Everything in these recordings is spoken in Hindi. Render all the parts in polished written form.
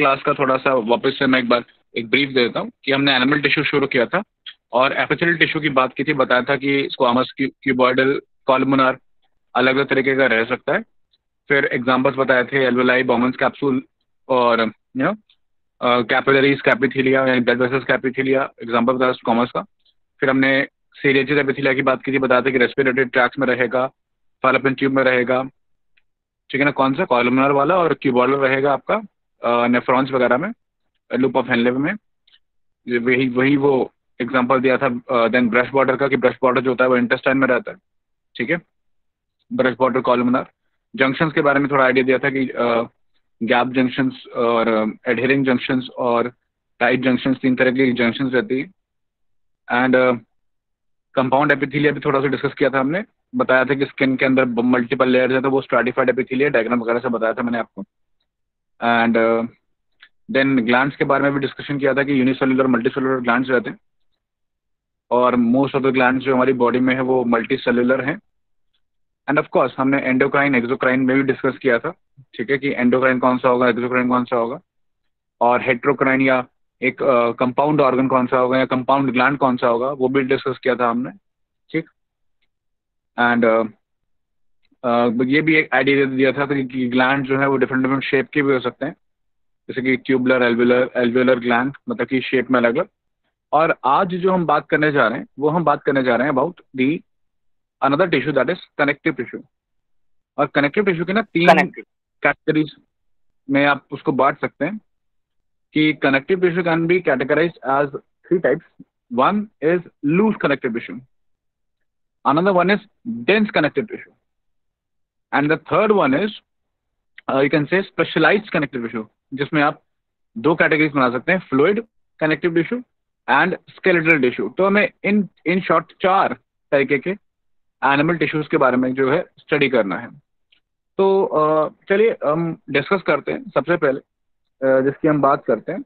क्लास का थोड़ा सा वापस से मैं एक ब्रीफ दे देता हूँ कि हमने एनिमल टिश्यू शुरू किया था और एपिथेलियल टिश्यू की बात की थी, बताया था कि स्क्वामस, क्यूबॉइडल, कॉलमुनार अलग अलग तरीके का रह सकता है। फिर एग्जांपल्स बताए थे, एल्वेलाई, बॉमन्स कैप्सूल और कैपिलरीज कैपिथीलिया यानी ब्लड वेसल्स कैपिथीलिया, एग्जांपल बताया स्क्वामस का। फिर हमने सीरियस एपिथीलिया की बात की थी, बताया था कि रेस्पिरेटरी ट्रैक्ट में रहेगा, फैलोपियन ट्यूब में रहेगा, ठीक है ना, कौन सा कॉलमनर वाला, और क्यूबॉइडल रहेगा आपका नेफ्रॉन्स वगैरह में, लूप ऑफ हेनले में। वही वही वो एग्जांपल दिया था। देन ब्रश बॉर्डर का, कि ब्रश बॉर्डर जो होता है वो इंटेस्टाइन में रहता है, ठीक है, ब्रश बॉर्डर कॉलमनर। जंक्शंस के बारे में थोड़ा आइडिया दिया था कि गैप जंक्शंस और एडहेरिंग जंक्शंस और टाइट जंक्शंस, तीन तरह की जंक्शंस रहती है। एंड कंपाउंड एपिथेलिया भी थोड़ा सा डिस्कस किया था हमने, बताया था कि स्किन के अंदर मल्टीपल लेयर्स है, तो वो स्ट्रैटिफाइड एपिथेलिया, डायग्राम वगैरह से बताया था मैंने आपको। एंड देन ग्लैंड्स के बारे में भी डिस्कशन किया था कि यूनिसेलुलर मल्टीसेलुलर ग्लैंड्स रहते हैं, और मोस्ट ऑफ द ग्लैंड्स जो हमारी बॉडी में है वो मल्टी सेलुलर हैं। एंड ऑफ कोर्स हमने एंडोक्राइन एक्सोक्राइन में भी डिस्कस किया था, ठीक है, कि एंडोक्राइन कौन सा होगा, एक्सोक्राइन कौन सा होगा, और हेट्रोक्राइन या एक कंपाउंड ऑर्गन कौन सा होगा या कंपाउंड ग्लैंड कौन सा होगा, वो भी डिस्कस किया था हमने, ठीक। एंड ये भी एक आइडिया दिया था कि ग्लैंड जो है वो डिफरेंट डिफरेंट शेप के भी हो सकते हैं, जैसे कि ट्यूबुलर, एल्वुलर, एल्वुलर ग्लैंड, मतलब कि शेप में अलग अलग। और आज जो हम बात करने जा रहे हैं वो हम बात करने जा रहे हैं about the another tissue, that is connective tissue. और कनेक्टिव टिश्यू के ना तीन कनेक्टेड। कैटेगरीज में आप उसको बांट सकते हैं, कि connective tissue can be categorise as three types. One is loose connective tissue, another one is dense connective tissue, and the third one is you can say specialised connective tissue, जिसमें आप दो कैटेगरीज बना सकते हैं, fluid connective tissue and skeletal tissue. तो हमें इन इन शॉर्ट चार तरीके के एनिमल टिश्यूज के बारे में जो है स्टडी करना है। तो चलिए हम डिस्कस करते हैं। सबसे पहले जिसकी हम बात करते हैं,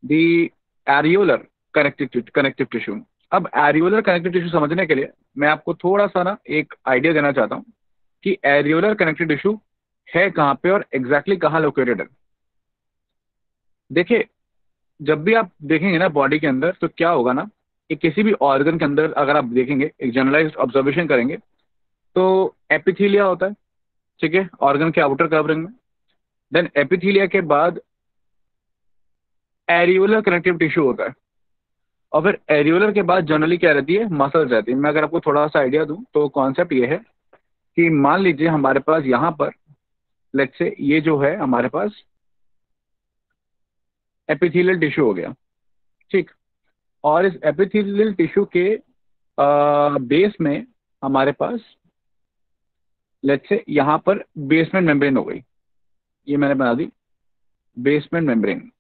दी एरियोलर कनेक्टिव टिश्यू। अब एरियोलर कनेक्टिव टिश्यू समझने के लिए मैं आपको थोड़ा सा ना एक आइडिया देना चाहता हूँ कि एरियोलर कनेक्टिव टिश्यू है कहाँ पे और एग्जैक्टली कहाँ लोकेटेड है। देखिए, जब भी आप देखेंगे ना बॉडी के अंदर, तो क्या होगा ना, कि किसी भी ऑर्गन के अंदर अगर आप देखेंगे, एक जनरलाइज्ड ऑब्जर्वेशन करेंगे, तो एपिथीलिया होता है, ठीक है, ऑर्गन के आउटर कवरिंग में। देन एपिथीलिया के बाद एरियोलर कनेक्टिव टिश्यू होता है, और फिर एरियोलर के बाद जनरली क्या रहती है, मसल्स रहती है। मैं अगर आपको थोड़ा सा आइडिया दूं तो कॉन्सेप्ट ये है कि मान लीजिए हमारे पास यहाँ पर, लेट्स से ये जो है हमारे पास एपिथेलियल टिश्यू हो गया, ठीक। और इस एपिथेलियल टिश्यू के बेस में हमारे पास, लेट्स से यहाँ पर बेसमेंट मेम्ब्रेन हो गई, ये मैंने बना दी बेसमेंट मेम्ब्रेन,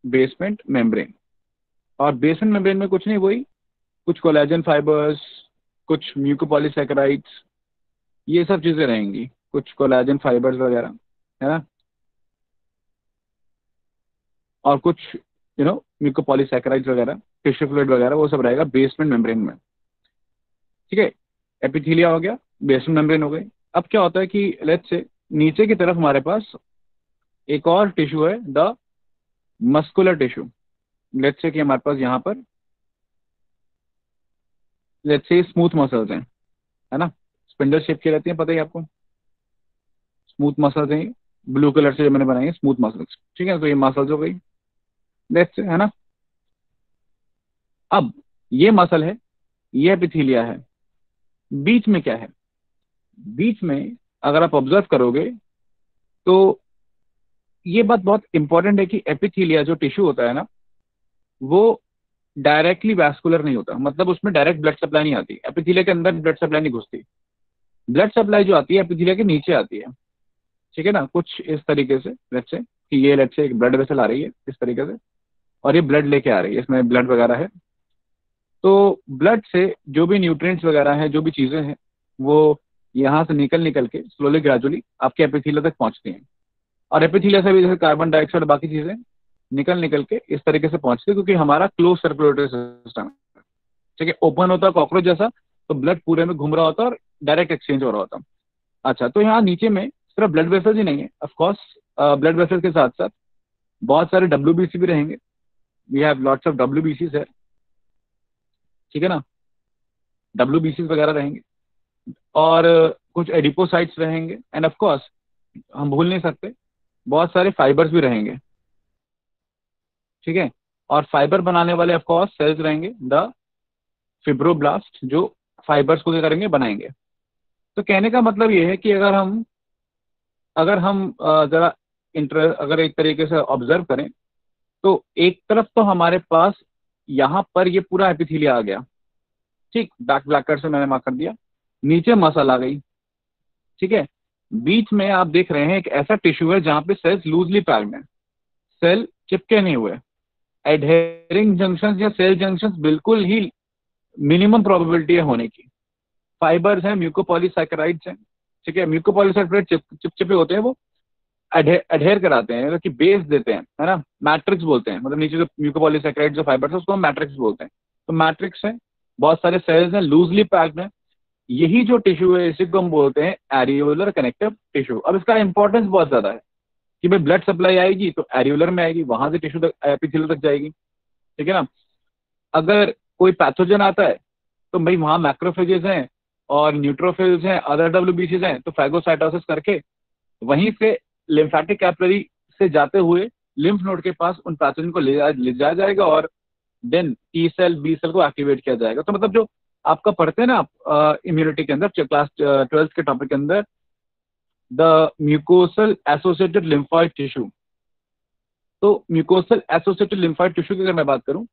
बेसमेंट मेम्ब्रेन। और बेसमेंट मेम्ब्रेन में कुछ नहीं, वही कुछ कोलेजन फाइबर्स, कुछ म्यूकोपॉलीसैकेराइड्स, ये सब चीजें रहेंगी, कुछ कोलेजन फाइबर्स वगैरह, है ना, और कुछ म्यूकोपॉलीसैकेराइड्स वगैरह, टिश्यू फ्लूइड वगैरह, वो सब रहेगा बेसमेंट मेम्ब्रेन में, ठीक है। एपिथीलिया हो गया, बेसमेंट मेम्ब्रेन हो गई। अब क्या होता है कि लेट्स से नीचे की तरफ हमारे पास एक और टिश्यू है, the muscular tissue. Let's say कि हमारे पास यहाँ पर लेट्स से स्मूथ मसल्स हैं, है ना, स्पिंडल शेप की रहती है, पता ही आपको, स्मूथ मसल्स हैं, ब्लू कलर से जो मैंने बनाई है स्मूथ मसल्स, ठीक है। तो ये मसल्स हो गई, लेट्स से, है ना। अब ये मसल है, ये एपिथीलिया है, बीच में क्या है, बीच में अगर आप ऑब्जर्व करोगे तो ये बात बहुत इंपॉर्टेंट है कि एपिथीलिया जो टिश्यू होता है ना, वो डायरेक्टली वैस्कुलर नहीं होता, मतलब उसमें डायरेक्ट ब्लड सप्लाई नहीं आती, एपिथीलिया के अंदर ब्लड सप्लाई नहीं घुसती। ब्लड सप्लाई जो आती है एपिथीलिया के नीचे आती है, ठीक है ना, कुछ इस तरीके से, लेट्स से कि ये लेट्स से एक ब्लड वेसल आ रही है इस तरीके से, और ये ब्लड लेके आ रही है, इसमें ब्लड वगैरह है। तो ब्लड से जो भी न्यूट्रिएंट्स वगैरह हैं, जो भी चीज़ें हैं, वो यहाँ से निकल निकल के स्लोली ग्रेजुअली आपके एपिथीलिया तक पहुँचती हैं। और एपिथीलिया से भी जैसे कार्बन डाइऑक्साइड बाकी चीज़ें निकल निकल के इस तरीके से पहुँचती है, क्योंकि हमारा क्लोज सर्कुलेटरी सिस्टम है, ठीक है, ओपन होता है कॉकरोच जैसा, तो ब्लड पूरे में घूम रहा होता है और डायरेक्ट एक्सचेंज हो रहा होता है। अच्छा, तो यहाँ नीचे में सिर्फ ब्लड वेसल्स ही नहीं है, ऑफ कोर्स ब्लड वेसल्स के साथ साथ बहुत सारे WBC भी रहेंगे, we have lots of WBCs है, ठीक है ना, WBCs वगैरह रहेंगे, और कुछ एडिपोसाइट्स रहेंगे, एंड ऑफ कोर्स हम भूल नहीं सकते बहुत सारे फाइबर्स भी रहेंगे, ठीक है। और फाइबर बनाने वाले ऑफ कोर्स सेल्स रहेंगे, द फिब्रोब्लास्ट, जो फाइबर्स को क्या करेंगे, बनाएंगे। तो कहने का मतलब ये है कि अगर हम जरा इंटर अगर एक तरीके से ऑब्जर्व करें, तो एक तरफ तो हमारे पास यहाँ पर ये पूरा एपिथीलिया आ गया, ठीक, बैक ब्लैकर से मैंने मार्क कर दिया, नीचे मसल आ गई, ठीक है। बीच में आप देख रहे हैं एक ऐसा टिश्यू है जहां पे सेल्स लूजली पैक्ड है, सेल चिपके नहीं हुए, एडहेरिंग जंक्शन या सेल जंक्शन बिल्कुल ही मिनिमम प्रोबेबिलिटी है होने की। फाइबर्स हैं, म्यूकोपॉलीसैकेराइड्स हैं, ठीक है। म्यूकोपॉलीसैकेराइड चिपचिपे होते हैं, वो अडहेयर कराते हैं, मतलब कि बेस देते हैं, है ना, मैट्रिक्स बोलते हैं, मतलब नीचे जो म्यूकोपॉलीसैकेराइड जो फाइबर्स है उसको हम मैट्रिक्स बोलते हैं। तो मैट्रिक्स है, बहुत सारे सेल्स हैं, लूजली पैक्ड हैं, यही जो टिश्यू है इसी को हम बोलते हैं एरियोलर कनेक्टिव टिश्यू। अब इसका इंपॉर्टेंस बहुत ज्यादा है कि भाई ब्लड सप्लाई आएगी तो एरियोलर में आएगी, वहां से टिश्यू तक एपिथेलियल तक जाएगी, ठीक है ना। अगर कोई पैथोजन आता है तो भाई वहां मैक्रोफेजेस हैं और न्यूट्रोफिल्स हैं, अदर WBCs हैं, तो फैगोसाइटोसिस करके वहीं से लिम्फेटिक कैपिलरी से जाते हुए लिम्फ नोड के पास उन पैथोजन को ले जाया जाएगा, और then T cell B cell को एक्टिवेट किया जाएगा। तो मतलब जो आपका पढ़ते हैं ना आप इम्यूनिटी के अंदर, क्लास 12th के टॉपिक के अंदर, the mucosal associated lymphoid tissue, तो म्यूकोसल एसोसिएटेड लिम्फॉइड टिश्यू की अगर मैं बात करूं,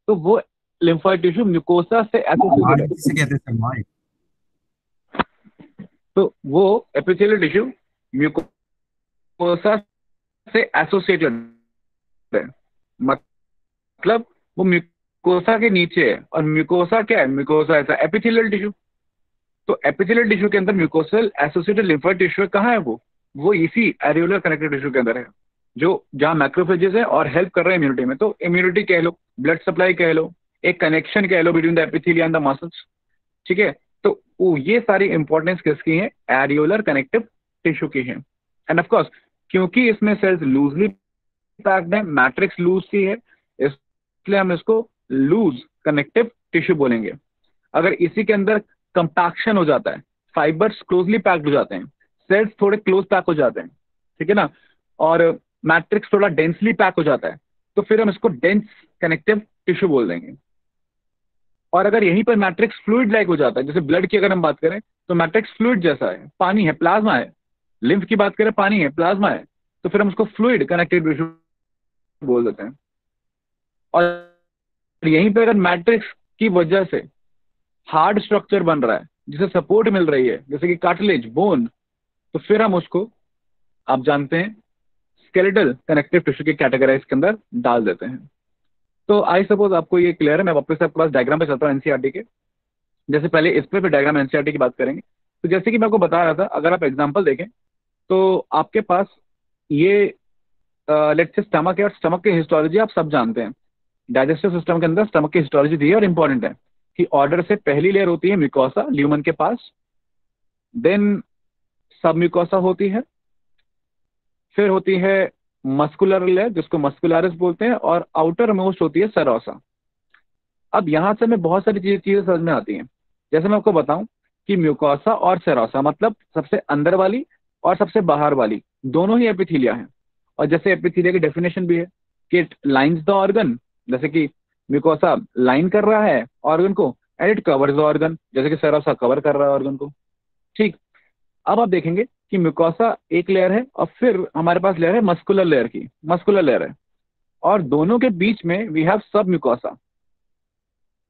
तो वो लिम्फॉइड टिश्यू म्यूकोसा से एसोसिएटेड है, किसे कहते हैं माइट? तो वो एपिथेलियल टिश्यू म्यूकोसा से एसोसिएटेड है, मतलब वो म्यूकोसा के नीचे है। और म्यूकोसा क्या है, म्यूकोसा ऐसा एपिथेलियल टिश्यू, तो एपिथेलियल टिश्यू के अंदर म्यूकोसल एसोसिएटेड लिम्फोइड टिश्यू कहाँ है, वो इसी एरियोलर कनेक्टिव टिश्यू के अंदर है, जो जहाँ मैक्रोफेजेस है और हेल्प कर रहे हैं इम्यूनिटी में। तो इम्यूनिटी कह लो, ब्लड सप्लाई कह लो, एक कनेक्शन कह लो between the epithelia and the muscles, ठीक है। तो ये सारी इंपॉर्टेंस किसकी है, एरियोलर कनेक्टिव टिश्यू की है। एंड ऑफ कोर्स क्योंकि इसमें सेल्स लूजली पैक्ड है, मैट्रिक्स लूज की है, इसलिए हम इसको लूज कनेक्टिव टिश्यू बोलेंगे। अगर इसी के अंदर कंपैक्शन हो जाता है, फाइबर्स क्लोजली पैक्ड हो जाते हैं, सेल्स थोड़े क्लोज पैक हो जाते हैं, ठीक है ना, और मैट्रिक्स थोड़ा डेंसली पैक हो जाता है, तो फिर हम इसको डेंस कनेक्टिव टिश्यू बोल देंगे। और अगर यहीं पर मैट्रिक्स फ्लूइड लाइक हो जाता है, जैसे ब्लड की अगर हम बात करें तो मैट्रिक्स फ्लूइड जैसा है, पानी है, प्लाज्मा है, लिम्फ की बात करें पानी है, प्लाज्मा है, तो फिर हम उसको फ्लूइड कनेक्टिव टिश्यू बोल देते हैं। और यहीं पर अगर मैट्रिक्स की वजह से हार्ड स्ट्रक्चर बन रहा है, जिसे सपोर्ट मिल रही है, जैसे कि कार्टिलेज, बोन, तो फिर हम उसको, आप जानते हैं, स्केलेटल कनेक्टिव टिश्यू के कैटेगराइज के अंदर डाल देते हैं। तो आई सपोज आपको ये क्लियर है। मैं वापस आपके पास डायग्राम पे चलता हूँ एनसीईआरटी के, जैसे पहले इस पे फिर डायग्राम एनसीईआरटी की बात करेंगे। तो जैसे कि मैं आपको बता रहा था, अगर आप एग्जाम्पल देखें तो आपके पास ये लेट्स से स्टमक है, और स्टमक की हिस्टोलॉजी आप सब जानते हैं, डाइजेस्टिव सिस्टम के अंदर स्टमक की हिस्टोलॉजी दी है, और इंपॉर्टेंट है कि ऑर्डर से पहली लेयर होती है म्यूकोसा ल्यूमन के पास, देन सब म्यूकोसा होती है, फिर होती है मस्कुलर लेयर जिसको मस्कुलरिस बोलते हैं, और आउटर मोस्ट होती है सेरोसा। अब यहाँ से हमें बहुत सारी चीजें समझ में आती हैं। जैसे मैं आपको बताऊं कि म्यूकोसा और सेरोसा मतलब सबसे अंदर वाली और सबसे बाहर वाली दोनों ही एपिथीलिया हैं। और जैसे एपिथीलिया की डेफिनेशन भी है कि इट लाइंस द ऑर्गन, जैसे कि म्यूकोसा लाइन कर रहा है ऑर्गन को, and it covers the organ, जैसे कि सेरोसा कवर कर रहा है ऑर्गन को, ठीक। अब आप देखेंगे कि म्यूकोसा एक लेयर है, और फिर हमारे पास लेयर है मस्कुलर लेयर की, मस्कुलर लेयर है, और दोनों के बीच में वी हैव सब म्यूकोसा,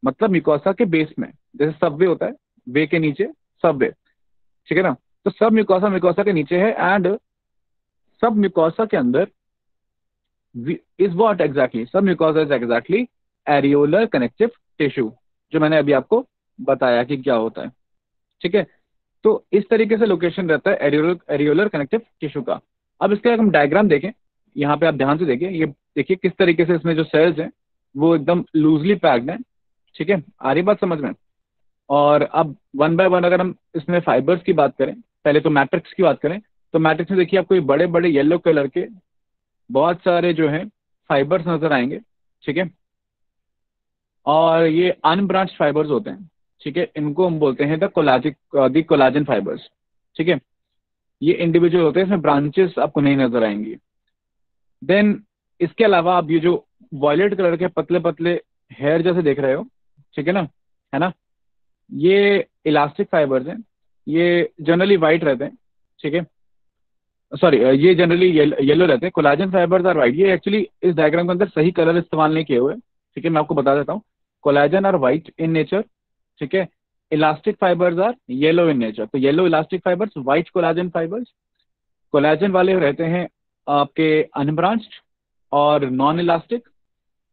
मतलब म्यूकोसा के बेस में, जैसे सबवे होता है, वे के नीचे सबवे, ठीक है ना। तो सब म्यूकोसा म्यूकोसा के नीचे है, एंड सब म्यूकोसा के अंदर इज व्हाट एग्जैक्टली, सब mucosa is exactly areolar connective tissue, जो मैंने अभी आपको बताया कि क्या होता है, ठीक है। तो इस तरीके से लोकेशन रहता है एरियोलर कनेक्टिव टिश्यू का। अब इसका अगर हम डायग्राम देखें, यहाँ पे आप ध्यान से देखिए, ये देखिए किस तरीके से इसमें जो सेल्स हैं वो एकदम लूजली पैक्ड हैं, ठीक है, आ रही बात समझ में। और अब वन बाय वन अगर हम इसमें फाइबर्स की बात करें, पहले तो मैट्रिक्स की बात करें, तो मैट्रिक्स में देखिए आपको ये बड़े बड़े येलो कलर के बहुत सारे जो है फाइबर्स नजर आएंगे, ठीक है। और ये अनब्रांच फाइबर्स होते हैं, ठीक है। इनको हम बोलते हैं द कोलाजन फाइबर्स, ठीक है। ये इंडिविजुअल होते हैं, इसमें ब्रांचेस आपको नहीं नजर आएंगी। देन इसके अलावा आप ये जो वॉयलेट कलर के पतले पतले हेयर जैसे देख रहे हो, ठीक है ना, है ना, ये इलास्टिक फाइबर्स हैं। ये जनरली वाइट रहते हैं, ठीक है। सॉरी, ये जनरली येलो रहते हैं। Collagen fibres are white. ये एक्चुअली इस डायग्राम के अंदर सही कलर इस्तेमाल नहीं किए हुए, ठीक है। मैं आपको बता देता हूँ। Collagen are white in nature, ठीक है। Elastic fibres are yellow in nature. तो yellow elastic fibres, white collagen fibres. Collagen वाले रहते हैं आपके अनब्रांच्ड और non elastic.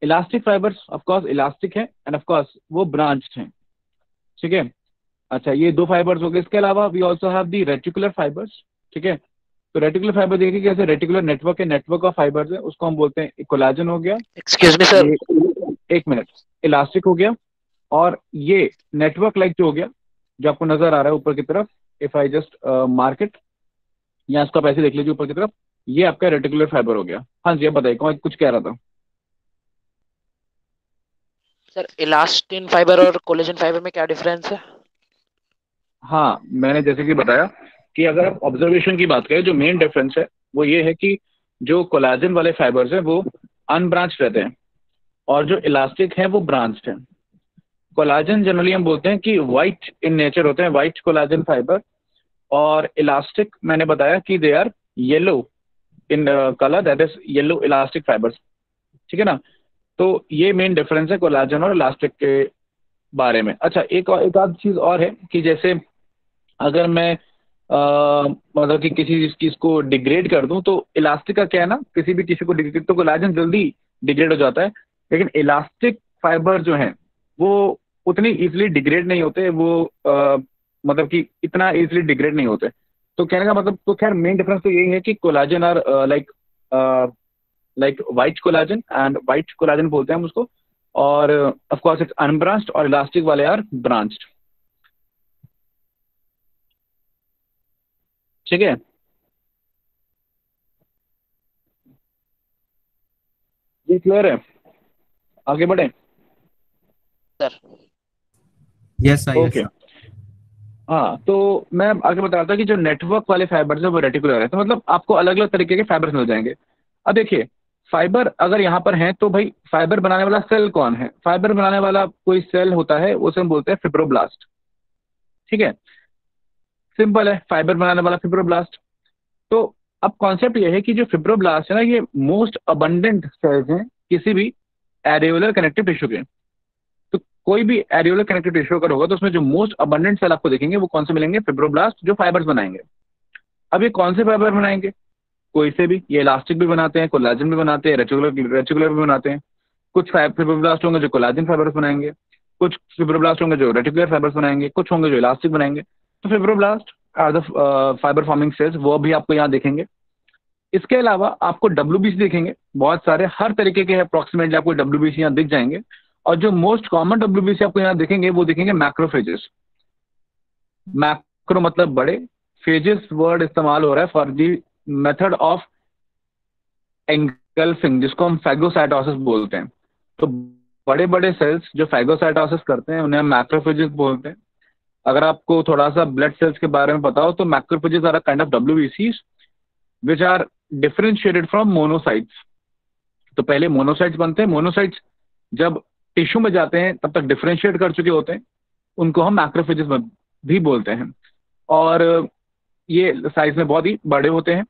Elastic fibres of course elastic है एंड ऑफ कोर्स वो ब्रांच्ड हैं, ठीक है। अच्छा, ये दो फाइबर्स हो गए। इसके अलावा we also have the reticular fibres, ठीक है। तो रेटिकुलर फाइबर देखिए कैसे रेटिकुलर नेटवर्क है, नेटवर्क ऑफ फाइबर्स है, उसको हम बोलते हैं कोलाजन हो गया। Excuse me sir. ये एक मिनट, इलास्टिक हो गया। और ये नेटवर्क लाइक जो हो गया, जो आपको नजर आ रहा है ऊपर की तरफ, इफ आई जस्ट मार्केट, या इसको आप ऐसे देख लीजिए ऊपर की तरफ, ये आपका रेटिकुलर फाइबर हो गया। हाँ जी, अब बताइए कौन कुछ कह रहा था। सर इलास्टिन फाइबर और कोलेजन फाइबर में क्या डिफरेंस है? हाँ, मैंने जैसे कि बताया कि अगर आप ऑब्जर्वेशन की बात करें, जो मेन डिफरेंस है वो ये है कि जो कोलाजन वाले फाइबर्स हैं वो अनब्रांच रहते हैं, और जो इलास्टिक हैं वो ब्रांच्ड हैं। कोलाजन जनरली हम बोलते हैं कि वाइट इन नेचर होते हैं, वाइट कोलाजन फाइबर। और इलास्टिक मैंने बताया कि they are yellow in colour, that is yellow elastic fibres, ठीक है ना। तो ये मेन डिफरेंस है कोलाजन और इलास्टिक के बारे में। अच्छा, एक आध चीज और है कि जैसे अगर मैं मतलब कि किसी चीज को डिग्रेड कर दूं, तो इलास्टिक का क्या है ना, किसी भी टिश्यू को डिग्रेड, तो कोलाजन जल्दी डिग्रेड हो जाता है। लेकिन इलास्टिक फाइबर जो हैं वो उतनी इजीली डिग्रेड नहीं होते, वो मतलब कि इतना इजीली डिग्रेड नहीं होते। तो कहने का मतलब, तो खैर मेन डिफरेंस तो यही है कि collagen are like like white collagen, and white collagen बोलते हैं हम उसको। और ऑफ कोर्स इट्स अनब्रांच्ड, और इलास्टिक वाले आर ब्रांच्ड, ठीक है। ये क्लियर है, आगे बढ़े। Sir yes I yes okay. हाँ, तो मैं आगे बता रहा था कि जो नेटवर्क वाले फाइबर्स है वो रेटिकुलर है। तो मतलब आपको अलग अलग तरीके के फाइबर्स मिल जाएंगे। अब देखिए, फाइबर अगर यहाँ पर हैं तो भाई फाइबर बनाने वाला सेल कौन है? फाइबर बनाने वाला कोई सेल होता है, उसे हम बोलते हैं फिब्रोब्लास्ट, ठीक है। सिंपल है, फाइबर बनाने वाला फिब्रोब्लास्ट। तो अब कॉन्सेप्ट ये है कि जो फिब्रोब्लास्ट है ना, ये मोस्ट अबंडेंट सेल्स हैं किसी भी एरियोलर कनेक्टिव टिश्यू के। तो कोई भी एरियोलर कनेक्टिव टिश्यू अगर होगा तो उसमें जो मोस्ट अबंडेंट सेल आपको देखेंगे वो कौन से मिलेंगे? फिब्रोब्लास्ट, जो फाइबर्स बनाएंगे। अब ये कौन से फाइबर बनाएंगे? कोई से भी। ये इलास्टिक भी बनाते हैं, कोलाजन भी बनाते हैं, रेटिकुलर रेटिकुलर भी बनाते हैं। कुछ फिब्रोब्लास्ट होंगे जो कोलाजन फाइबर्स बनाएंगे, कुछ फिब्रोब्लास्ट होंगे जो रेटिकुलर फाइबर्स बनाएंगे, कुछ होंगे जो इलास्टिक बनाएंगे। तो fibroblast are the fibre forming cells, वो भी आपको यहाँ देखेंगे। इसके अलावा आपको डब्ल्यूबीसी दिखेंगे बहुत सारे, हर तरीके के अप्रोक्सीमेटली आपको डब्ल्यूबीसी यहाँ दिख जाएंगे। और जो मोस्ट कॉमन डब्ल्यूबीसी आपको यहाँ दिखेंगे वो दिखेंगे मैक्रोफेजेस। मैक्रो मतलब बड़े, फेजेस वर्ड इस्तेमाल हो रहा है for the method of engulfing, जिसको हम फैगोसाइटोसिस बोलते हैं। तो बड़े बड़े सेल्स जो फैगोसाइटोसिस करते हैं उन्हें हम मैक्रोफेजेस बोलते हैं। अगर आपको थोड़ा सा ब्लड सेल्स के बारे में पता हो, तो macrophages are a kind of डब्ल्यूबीसीज which are differentiated from monocytes. तो पहले मोनोसाइट्स बनते हैं, मोनोसाइट्स जब टिश्यू में जाते हैं तब तक डिफरेंशिएट कर चुके होते हैं, उनको हम मैक्रोफेजेस भी बोलते हैं। और ये साइज में बहुत ही बड़े होते हैं।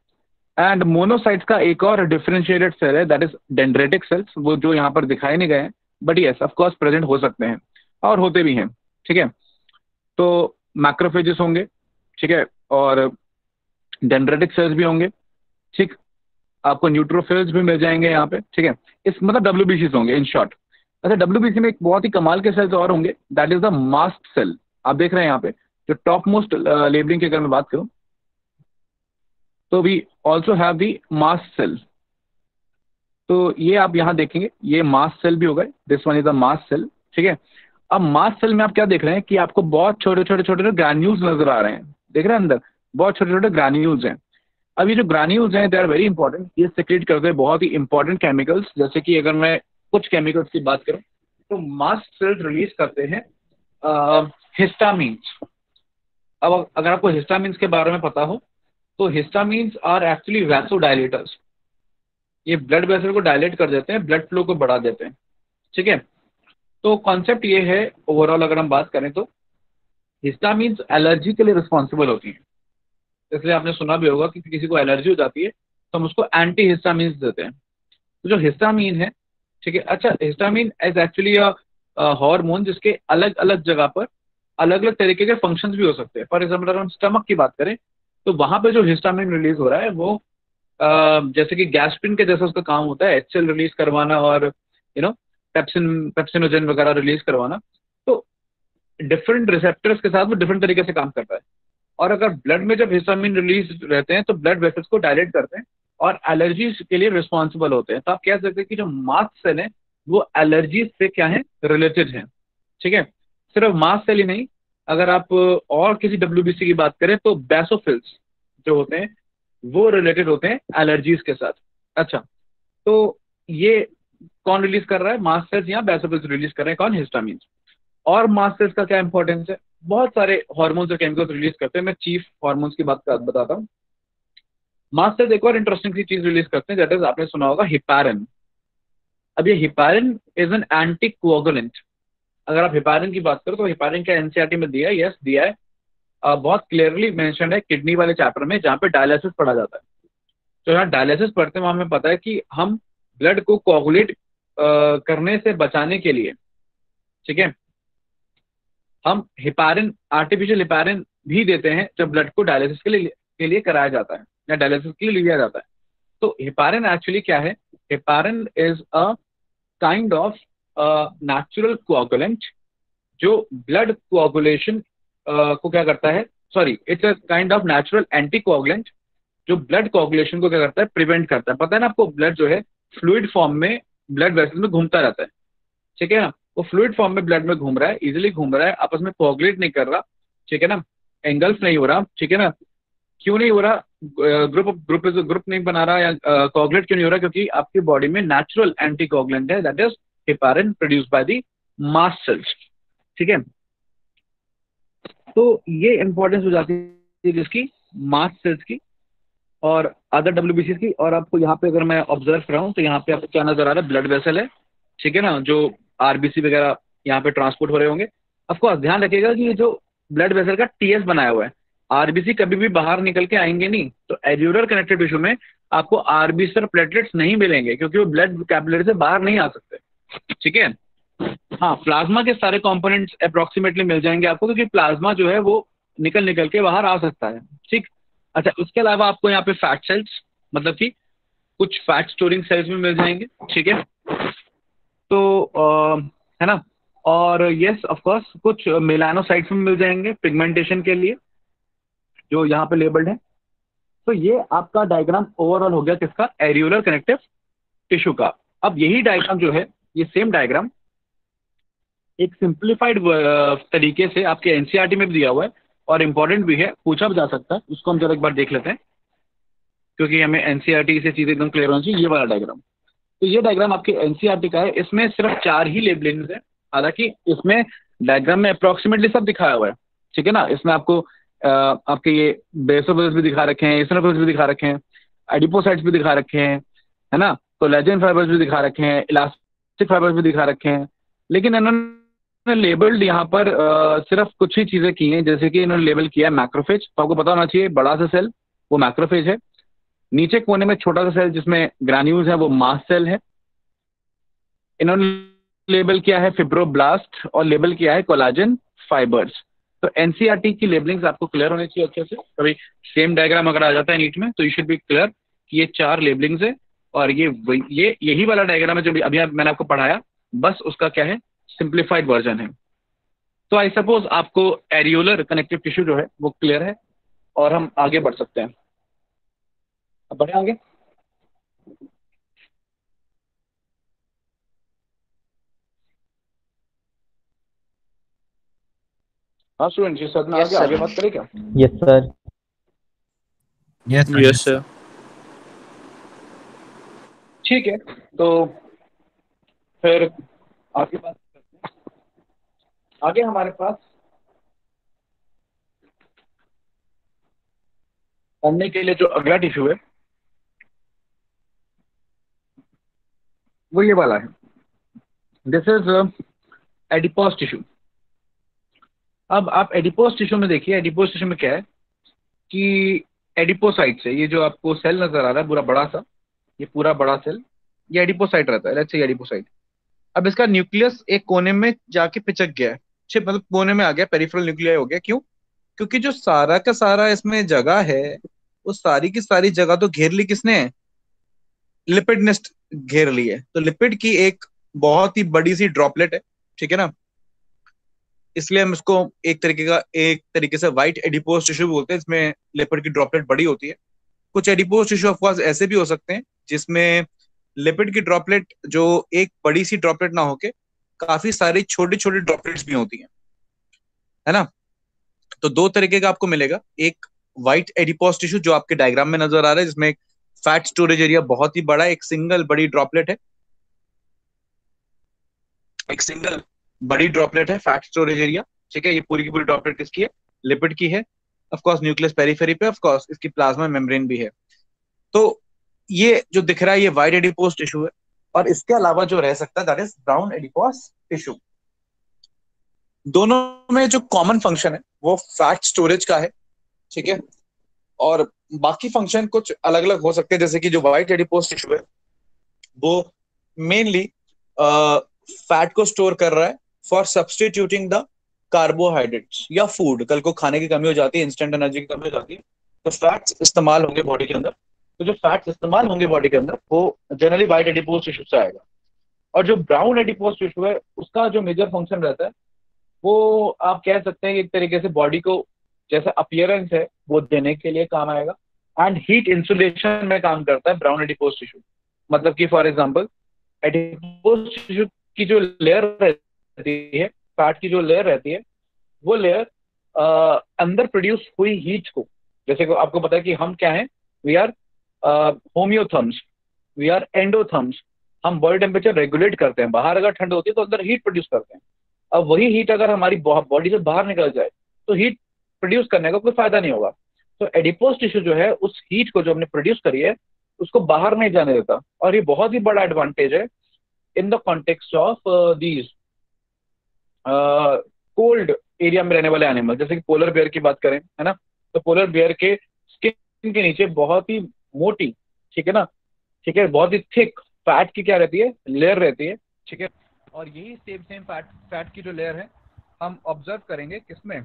एंड मोनोसाइट्स का एक और डिफरेंशिएटेड सेल है, दैट इज डेंड्रेटिक सेल्स, वो जो यहाँ पर दिखाए नहीं गए हैं, but yes of course present हो सकते हैं और होते भी हैं, ठीक है। तो मैक्रोफेजेस होंगे, ठीक है, और डेंड्रेटिक सेल्स भी होंगे, ठीक। आपको न्यूट्रोफिल्स भी मिल जाएंगे यहाँ पे, ठीक है। इस मतलब डब्ल्यूबीसी होंगे इन शॉर्ट। अच्छा, डब्ल्यूबीसी में एक बहुत ही कमाल के सेल्स और होंगे, that is the mast cell. आप देख रहे हैं यहाँ पे जो टॉप मोस्ट लेबलिंग की अगर मैं बात करूँ, तो we also have the mast cell. तो ये आप यहाँ देखेंगे, ये मास्ट सेल भी होगा, this one is the mast cell, ठीक है। अब मास्ट सेल में आप क्या देख रहे हैं कि आपको बहुत छोटे छोटे छोटे छोटे ग्रैन्यूल्स नजर आ रहे हैं, देख रहे हैं अंदर बहुत छोटे छोटे ग्रैन्यूल्स हैं। अब ये जो ग्रान्यूल्स हैं दे आर वेरी इंपॉर्टेंट, ये सिक्रेट करते हैं बहुत ही इंपॉर्टेंट केमिकल्स। जैसे कि अगर मैं कुछ केमिकल्स की बात करूं तो मास्ट सेल्स रिलीज करते हैं हिस्टामीन्स। अब अगर आपको हिस्टामीन्स के बारे में पता हो तो हिस्टामीन्स आर एक्चुअली वैसोडायलेटर्स। ये ब्लड वेसल को डायलेट कर देते हैं, ब्लड फ्लो को बढ़ा देते हैं, ठीक है। तो कॉन्सेप्ट ये है ओवरऑल अगर हम बात करें तो हिस्टामीन्स एलर्जी के लिए रिस्पॉन्सिबल होती हैं। इसलिए आपने सुना भी होगा कि किसी को एलर्जी हो जाती है तो हम उसको एंटी हिस्टामीन्स देते हैं। तो जो हिस्टामीन है, ठीक है, अच्छा, हिस्टामीन इज एक्चुअली हार्मोन जिसके अलग अलग जगह पर अलग अलग तरीके के फंक्शंस भी हो सकते हैं। फॉर एग्जाम्पल अगर हम स्टमक की बात करें तो वहां पे जो हिस्टामीन रिलीज हो रहा है वो जैसे कि गैस्ट्रिन के जैसा उसका काम होता है, एचसीएल रिलीज करवाना और पेप्सिनोजन वगैरह रिलीज करवाना। तो डिफरेंट रिसेप्टर्स के साथ वो डिफरेंट तरीके से काम करता है। और अगर ब्लड में जब हिस्टामिन रिलीज रहते हैं तो ब्लड वेसल्स को डायलेट करते हैं और एलर्जीज के लिए रिस्पॉन्सिबल होते हैं। तो आप कह सकते हैं कि जो मास्ट सेल है वो एलर्जीज से क्या है, रिलेटेड है, ठीक है। सिर्फ मास्ट सेल ही नहीं, अगर आप और किसी डब्ल्यूबीसी की बात करें तो बेसोफिल्स जो होते हैं वो रिलेटेड होते हैं एलर्जीज के साथ। अच्छा, तो ये कौन रिलीज कर रहा है, मास्ट सेल्स या बेसोफिल्स रिलीज कर रहे हैं, कौन, हिस्टामिन। और मास्ट सेल्स का क्या इंपॉर्टेंस है, बहुत सारे हार्मोन्स और केमिकल्स रिलीज करते हैं। मैं चीफ हार्मोन्स की बात बताता हूँ। मास्ट सेल्स एक और इंटरेस्टिंग सी चीज रिलीज करते हैं, दैट इज आपने सुना होगा हिपैरिन। अब ये heparin is an anti coagulant. अगर आप हिपैरिन की बात करो तो हिपैरिन का एनसीईआरटी में दिया है, यस दिया है, बहुत क्लियरली मेंशन है किडनी वाले चैप्टर में जहाँ पे डायलिसिस पढ़ा जाता है। तो यहाँ डायलिसिस पढ़ते हैं वहां हमें पता है कि हम ब्लड को कोआगुलेट करने से बचाने के लिए, ठीक है, हम हिपैरिन, आर्टिफिशियल हिपैरिन भी देते हैं जब ब्लड को डायलिसिस के लिए कराया जाता है या डायलिसिस के लिए लिया जाता है। तो हिपैरिन एक्चुअली क्या है, heparin is a kind of natural coagulant जो ब्लड कोआगुलेशन को क्या करता है, sorry, it's a kind of natural anti coagulant जो ब्लड कोआगुलेशन को क्या करता है, प्रिवेंट करता है। पता है ना आपको, ब्लड जो है फ्लूइड फॉर्म में ब्लड वेसल में घूमता रहता है, ठीक है ना। वो फ्लूइड फॉर्म में ब्लड में घूम रहा है, इजिली घूम रहा है, आपस में कोआगुलेट नहीं कर रहा, ठीक है ना, एंगल्फ नहीं हो रहा, ठीक है ना। क्यों नहीं हो रहा, ग्रुप नहीं बना रहा या कोआगुलेट क्यों नहीं हो रहा, क्योंकि आपकी बॉडी में नेचुरल एंटी कोआगुलेंट है, that is heparin produced by the mast cells, ठीक है। तो ये इंपॉर्टेंस हो जाती है जिसकी, मास्ट सेल्स की और अदर डब्ल्यूबीसी की। और आपको यहाँ पे अगर मैं ऑब्जर्व कर रहा हूँ तो यहाँ पे आपको क्या नजर आ रहा है, ब्लड वेसल है, ठीक है ना, जो आरबीसी वगैरह यहाँ पे ट्रांसपोर्ट हो रहे होंगे। आपको ध्यान रखिएगा कि ये जो ब्लड वेसल का टीएस बनाया हुआ है, आरबीसी कभी भी बाहर निकल के आएंगे नहीं। तो एल्यूलर कनेक्टिव टिश्यू में आपको आरबीसी और प्लेटलेट्स नहीं मिलेंगे क्योंकि वो ब्लड कैपिलरी से बाहर नहीं आ सकते, ठीक है। हाँ, प्लाज्मा के सारे कंपोनेंट्स अप्रोक्सीमेटली मिल जाएंगे आपको क्योंकि प्लाज्मा जो है वो निकल के बाहर आ सकता है, ठीक। अच्छा, इसके अलावा आपको यहाँ पे फैट सेल्स, मतलब कि कुछ फैट स्टोरिंग सेल्स भी मिल जाएंगे, ठीक है। तो है ना, और यस ऑफ कोर्स कुछ मेलानोसाइट्स भी मिल जाएंगे पिगमेंटेशन के लिए जो यहाँ पे लेबल्ड है। तो ये आपका डायग्राम ओवरऑल हो गया किसका, एरियोलर कनेक्टिव टिश्यू का। अब यही डायग्राम जो है, ये सेम डायग्राम एक सिंप्लीफाइड तरीके से आपके एनसीईआरटी में भी दिया हुआ है और इम्पोर्टेंट भी है, पूछा भी जा सकता है। उसको हम जरा एक बार देख लेते हैं क्योंकि हमें एनसीईआरटी से चीजें एकदम क्लियर होनी चाहिए। ये वाला डायग्राम, तो ये डायग्राम आपके एनसीईआरटी का है, इसमें सिर्फ 4 ही लेबलिंग्स है। हालांकि इसमें डायग्राम में अप्रोक्सीमेटली सब दिखाया हुआ है, ठीक है ना। इसमें आपको आपके ये बेसोफिल्स भी दिखा रखे हैं, एसिनोफिल्स भी दिखा रखे हैं, एडिपोसाइट्स भी दिखा रखे हैं, है ना, कोलेजन फाइबर्स भी दिखा रखे हैं, इलास्टिक फाइबर्स भी दिखा रखे हैं। लेकिन इन्होंने लेबल्ड यहाँ पर सिर्फ कुछ ही चीजें की हैं, जैसे कि इन्होंने लेबल किया है मैक्रोफेज। तो आपको पता होना चाहिए बड़ा सा सेल वो मैक्रोफेज है, नीचे कोने में छोटा सा सेल जिसमें ग्रैन्यूल्स है वो मास्ट सेल है। इन्होंने लेबल किया है फिब्रोब्लास्ट और लेबल किया है कोलाजन फाइबर्स। तो एनसीईआरटी की लेबलिंग्स आपको क्लियर होनी चाहिए अच्छे से। कभी सेम डायग्राम अगर आ जाता है नीट में तो यू शुड बी क्लियर कि ये 4 लेबलिंग्स है और ये यही वाला डायग्राम है जो अभी मैंने आपको पढ़ाया, बस उसका क्या है, सिंप्लीफाइड वर्जन है। तो आई सपोज आपको एरियोलर कनेक्टिव टिश्यू जो है वो क्लियर है और हम आगे बढ़ सकते हैं। अब बढ़े आगे। हाँ स्टूडेंट, ये सर ने यस आगे सर। बात करें क्या? Yes, sir. Yes, sir. Yes, sir. ठीक है, तो फिर आगे बात करते हैं। आगे हमारे पास पढ़ने के लिए जो अगला टिश्यू है वो ये वाला है। This is adipose tissue. अब आप एडिपोज टिश्यू में देखिए, एडिपोज टिश्यू में क्या है कि एडिपोसाइट से ये जो आपको सेल नजर आ रहा है पूरा बड़ा सा, ये पूरा बड़ा सेल, ये एडिपोसाइट रहता है। Let's say adipocyte. अब इसका न्यूक्लियस एक कोने में जाके पिचक गया है, मतलब कोने में आ गया, पेरिफेरल न्यूक्लियर हो गया। क्यों? क्योंकि जो सारा का सारा इसमें जगह है, वो सारी की सारी जगह तो घेर ली किसने है? लिपिड ने घेर ली है। तो लिपिड की एक बहुत ही बड़ी सी ड्रॉपलेट है, ठीक है ना, इसलिए हम इसको एक तरीके से व्हाइट एडिपोज टिश्यू बोलते हैं। इसमें लिपिड की ड्रॉपलेट बड़ी होती है। कुछ एडिपोज टिश्यू ऑफ कोर्स ऐसे भी हो सकते हैं जिसमें लिपिड की ड्रॉपलेट जो एक बड़ी सी ड्रॉपलेट ना होके काफी सारी छोटी छोटी ड्रॉपलेट्स भी होती हैं, है ना। तो दो तरीके का आपको मिलेगा। एक व्हाइट एडिपोज टिश्यू जो आपके डायग्राम में नजर आ रहा है, जिसमें एक फैट स्टोरेज एरिया बहुत ही बड़ा है, एक सिंगल बड़ी ड्रॉपलेट है, एक सिंगल बड़ी ड्रॉपलेट है, फैट स्टोरेज एरिया, ठीक है। ये पूरी की पूरी ड्रॉपलेट किसकी है? लिपिड की है। ऑफ कोर्स न्यूक्लियस पेरिफेरी पे, ऑफ कोर्स इसकी प्लाज्मा मेम्ब्रेन भी है। तो ये जो दिख रहा है ये व्हाइट एडिपोज टिश्यू है। और इसके अलावा जो रह सकता है that is brown adipose tissue. दोनों में जो कॉमन फंक्शन है वो फैट स्टोरेज का है, ठीक है। और बाकी फंक्शन कुछ अलग अलग हो सकते हैं, जैसे कि जो व्हाइट एडिपोज टिश्यू है वो मेनली फैट को स्टोर कर रहा है फॉर सब्सटीट्यूटिंग द कार्बोहाइड्रेट्स या फूड। कल को खाने की कमी हो जाती है, इंस्टेंट एनर्जी की कमी हो जाती है, तो फैट्स इस्तेमाल होंगे बॉडी के अंदर। तो जो फैट्स इस्तेमाल होंगे बॉडी के अंदर वो जनरली व्हाइट एडिपोज टिश्यू से आएगा। और जो ब्राउन एडिपोज टिश्यू है उसका जो मेजर फंक्शन रहता है वो आप कह सकते हैं कि एक तरीके से बॉडी को जैसा अपीयरेंस है वो देने के लिए काम आएगा। एंड हीट इंसुलेशन में काम करता है ब्राउन एडिपोज टिश्यू। मतलब कि फॉर एग्जांपल एडिपोज टिश्यू की जो लेयर रहती है, फैट की जो लेयर रहती है, वो लेयर अंदर प्रोड्यूस हुई हीट को, जैसे को आपको पता है कि हम क्या हैं, we are homeotherms, we are endotherms. हम बॉडी टेम्परेचर रेगुलेट करते हैं, बाहर अगर ठंड होती है तो अंदर हीट प्रोड्यूस करते हैं। अब वही हीट अगर हमारी बॉडी से बाहर निकल जाए तो हीट प्रोड्यूस करने का कोई फायदा नहीं होगा। तो एडिपोज टिश्यू जो है उस हीट को जो हमने प्रोड्यूस करी है उसको बाहर नहीं जाने देता। और ये बहुत ही बड़ा एडवांटेज है in the context of these cold area में रहने वाले एनिमल, जैसे कि पोलर बेयर की बात करें, है ना। तो पोलर बेयर के स्किन के नीचे बहुत ही मोटी, ठीक है ना, ठीक है, बहुत ही थिक फैट की क्या रहती है, लेयर रहती है, ठीक है। और यही सेम सेम फैट की जो लेयर है हम ऑब्जर्व करेंगे किसमें,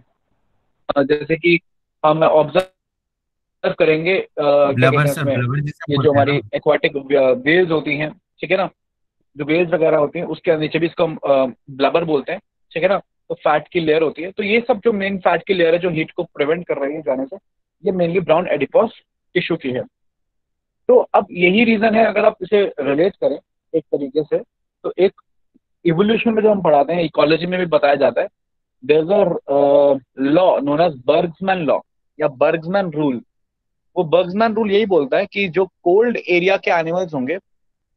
जैसे कि हम ऑब्जर्व करेंगे क्या कहते ब्लबर हैं सर, इसमें, ब्लबर जिसे ये जो बोलते हैं हमारी ना। एक्वाटिक वेल्स होती हैं, ठीक है ना, जो वेल्स वगैरह होती हैं उसके नीचे भी इसको ब्लबर बोलते हैं, ठीक है ना। तो फैट की लेयर होती है। तो ये सब जो मेन फैट की लेयर है जो हीट को प्रिवेंट कर रही है जाने से, ये मेनली ब्राउन एडिपोज टिश्यू की है। तो अब यही रीजन है, अगर आप इसे रिलेट करें एक तरीके से, तो एक इवोल्यूशन में जो हम पढ़ाते हैं, इकोलॉजी में भी बताया जाता है, there is a law known as Bergmann's law या बर्ग्समैन रूल। वो बर्ग्समैन रूल यही बोलता है कि जो कोल्ड एरिया के एनिमल्स होंगे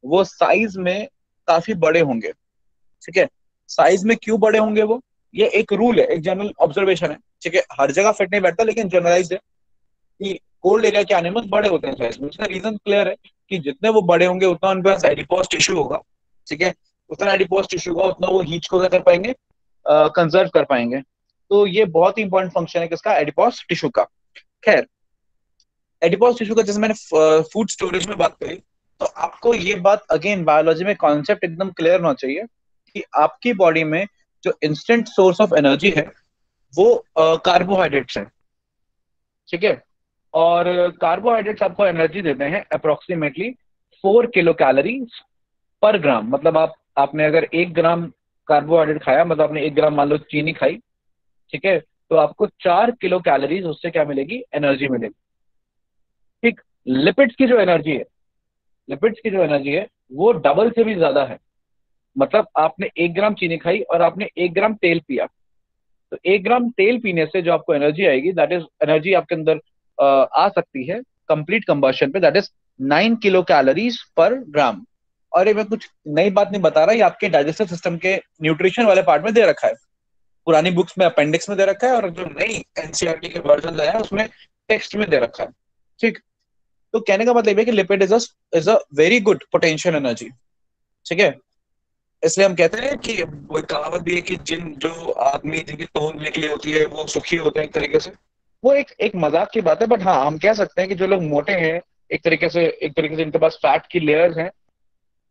वो साइज में काफी बड़े होंगे, ठीक है। साइज में क्यों बड़े होंगे वो, ये एक रूल है, एक जनरल ऑब्जर्वेशन है, ठीक है। हर जगह फिट नहीं बैठता लेकिन जनरलाइज है कि कोल्ड एरिया के एनिमल्स बड़े होते हैं साइज में। उसका रीजन क्लियर है कि जितने वो बड़े होंगे उतना उनके पास एडिपोज टिश्यू होगा, ठीक है। उतना एडिपोज टिश्यू होगा उतना वो हीट को क्या कर पाएंगे, कंजर्व कर पाएंगे। तो ये बहुत ही इंपॉर्टेंट फंक्शन है किसका, एडिपोज टिश्यू का। खैर, एडिपोज टिश्यू का जैसे मैंने फूड स्टोरेज में बात करी, तो आपको ये बात अगेन बायोलॉजी में कॉन्सेप्ट एकदम क्लियर होना चाहिए कि आपकी बॉडी में जो इंस्टेंट सोर्स ऑफ एनर्जी है वो कार्बोहाइड्रेट्स है, ठीक है। और कार्बोहाइड्रेट्स आपको एनर्जी देते हैं अप्रोक्सीमेटली 4 किलो कैलोरीज पर ग्राम। मतलब आपने अगर 1 ग्राम कार्बोहाइड्रेट खाया, मतलब आपने 1 ग्राम मान लो चीनी खाई, ठीक है, तो आपको 4 किलो कैलोरीज उससे क्या मिलेगी, एनर्जी मिलेगी। ठीक। लिपिड्स की जो एनर्जी है, लिपिड्स की जो एनर्जी है वो डबल से भी ज्यादा है। मतलब आपने 1 ग्राम चीनी खाई और आपने 1 ग्राम तेल पिया, तो 1 ग्राम तेल पीने से जो आपको एनर्जी आएगी, दैट इज एनर्जी आपके अंदर आ सकती है कंप्लीट कंबशन पे, that is 9 kilo calories per gram. और ये मैं कुछ नई बात नहीं बता रहा, ये आपके डाइजेस्टिव सिस्टम के न्यूट्रिशन वाले पार्ट में दे रखा है, पुरानी बुक्स में अपेंडिक्स में दे रखा है, और जो नई एनसीईआरटी के वर्जन आया है उसमें टेक्स्ट में दे रखा है। ठीक, तो कहने का मतलब है कि lipid is a very good potential energy. ठीक है, इसलिए हम कहते हैं कि वो एक कहावत भी है कि जिन जो आदमी जिनकी तोंद निकली होती है वो सुखी होते हैं एक तरीके से। वो एक मजाक की बात है, बट हाँ हम कह सकते हैं कि जो लोग मोटे हैं एक तरीके से इनके पास फैट की लेयर्स हैं,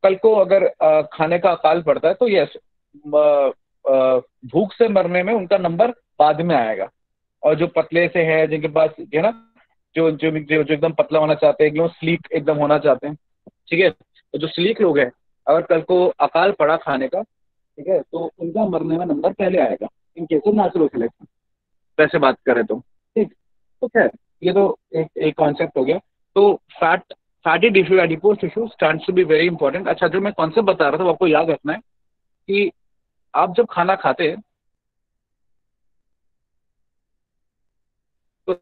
कल को अगर खाने का अकाल पड़ता है तो यस, भूख से मरने में उनका नंबर बाद में आएगा। और जो पतले से है जिनके पास है ना, जो जो जो, जो एकदम पतला होना चाहते हैं, एकदम स्लीक एकदम होना चाहते हैं, ठीक है, तो जो स्लीक लोग हैं अगर कल को अकाल पड़ा खाने का, ठीक है, तो उनका मरने में नंबर पहले आएगा in case of natural selection, वैसे बात करें तो। ठीक, तो खैर ये तो एक एक कॉन्सेप्ट हो गया। तो fatty tissue, adipose tissue stands to be very important. अच्छा, जो मैं कॉन्सेप्ट बता रहा था वो आपको याद रखना है कि आप जब खाना खाते हैं तो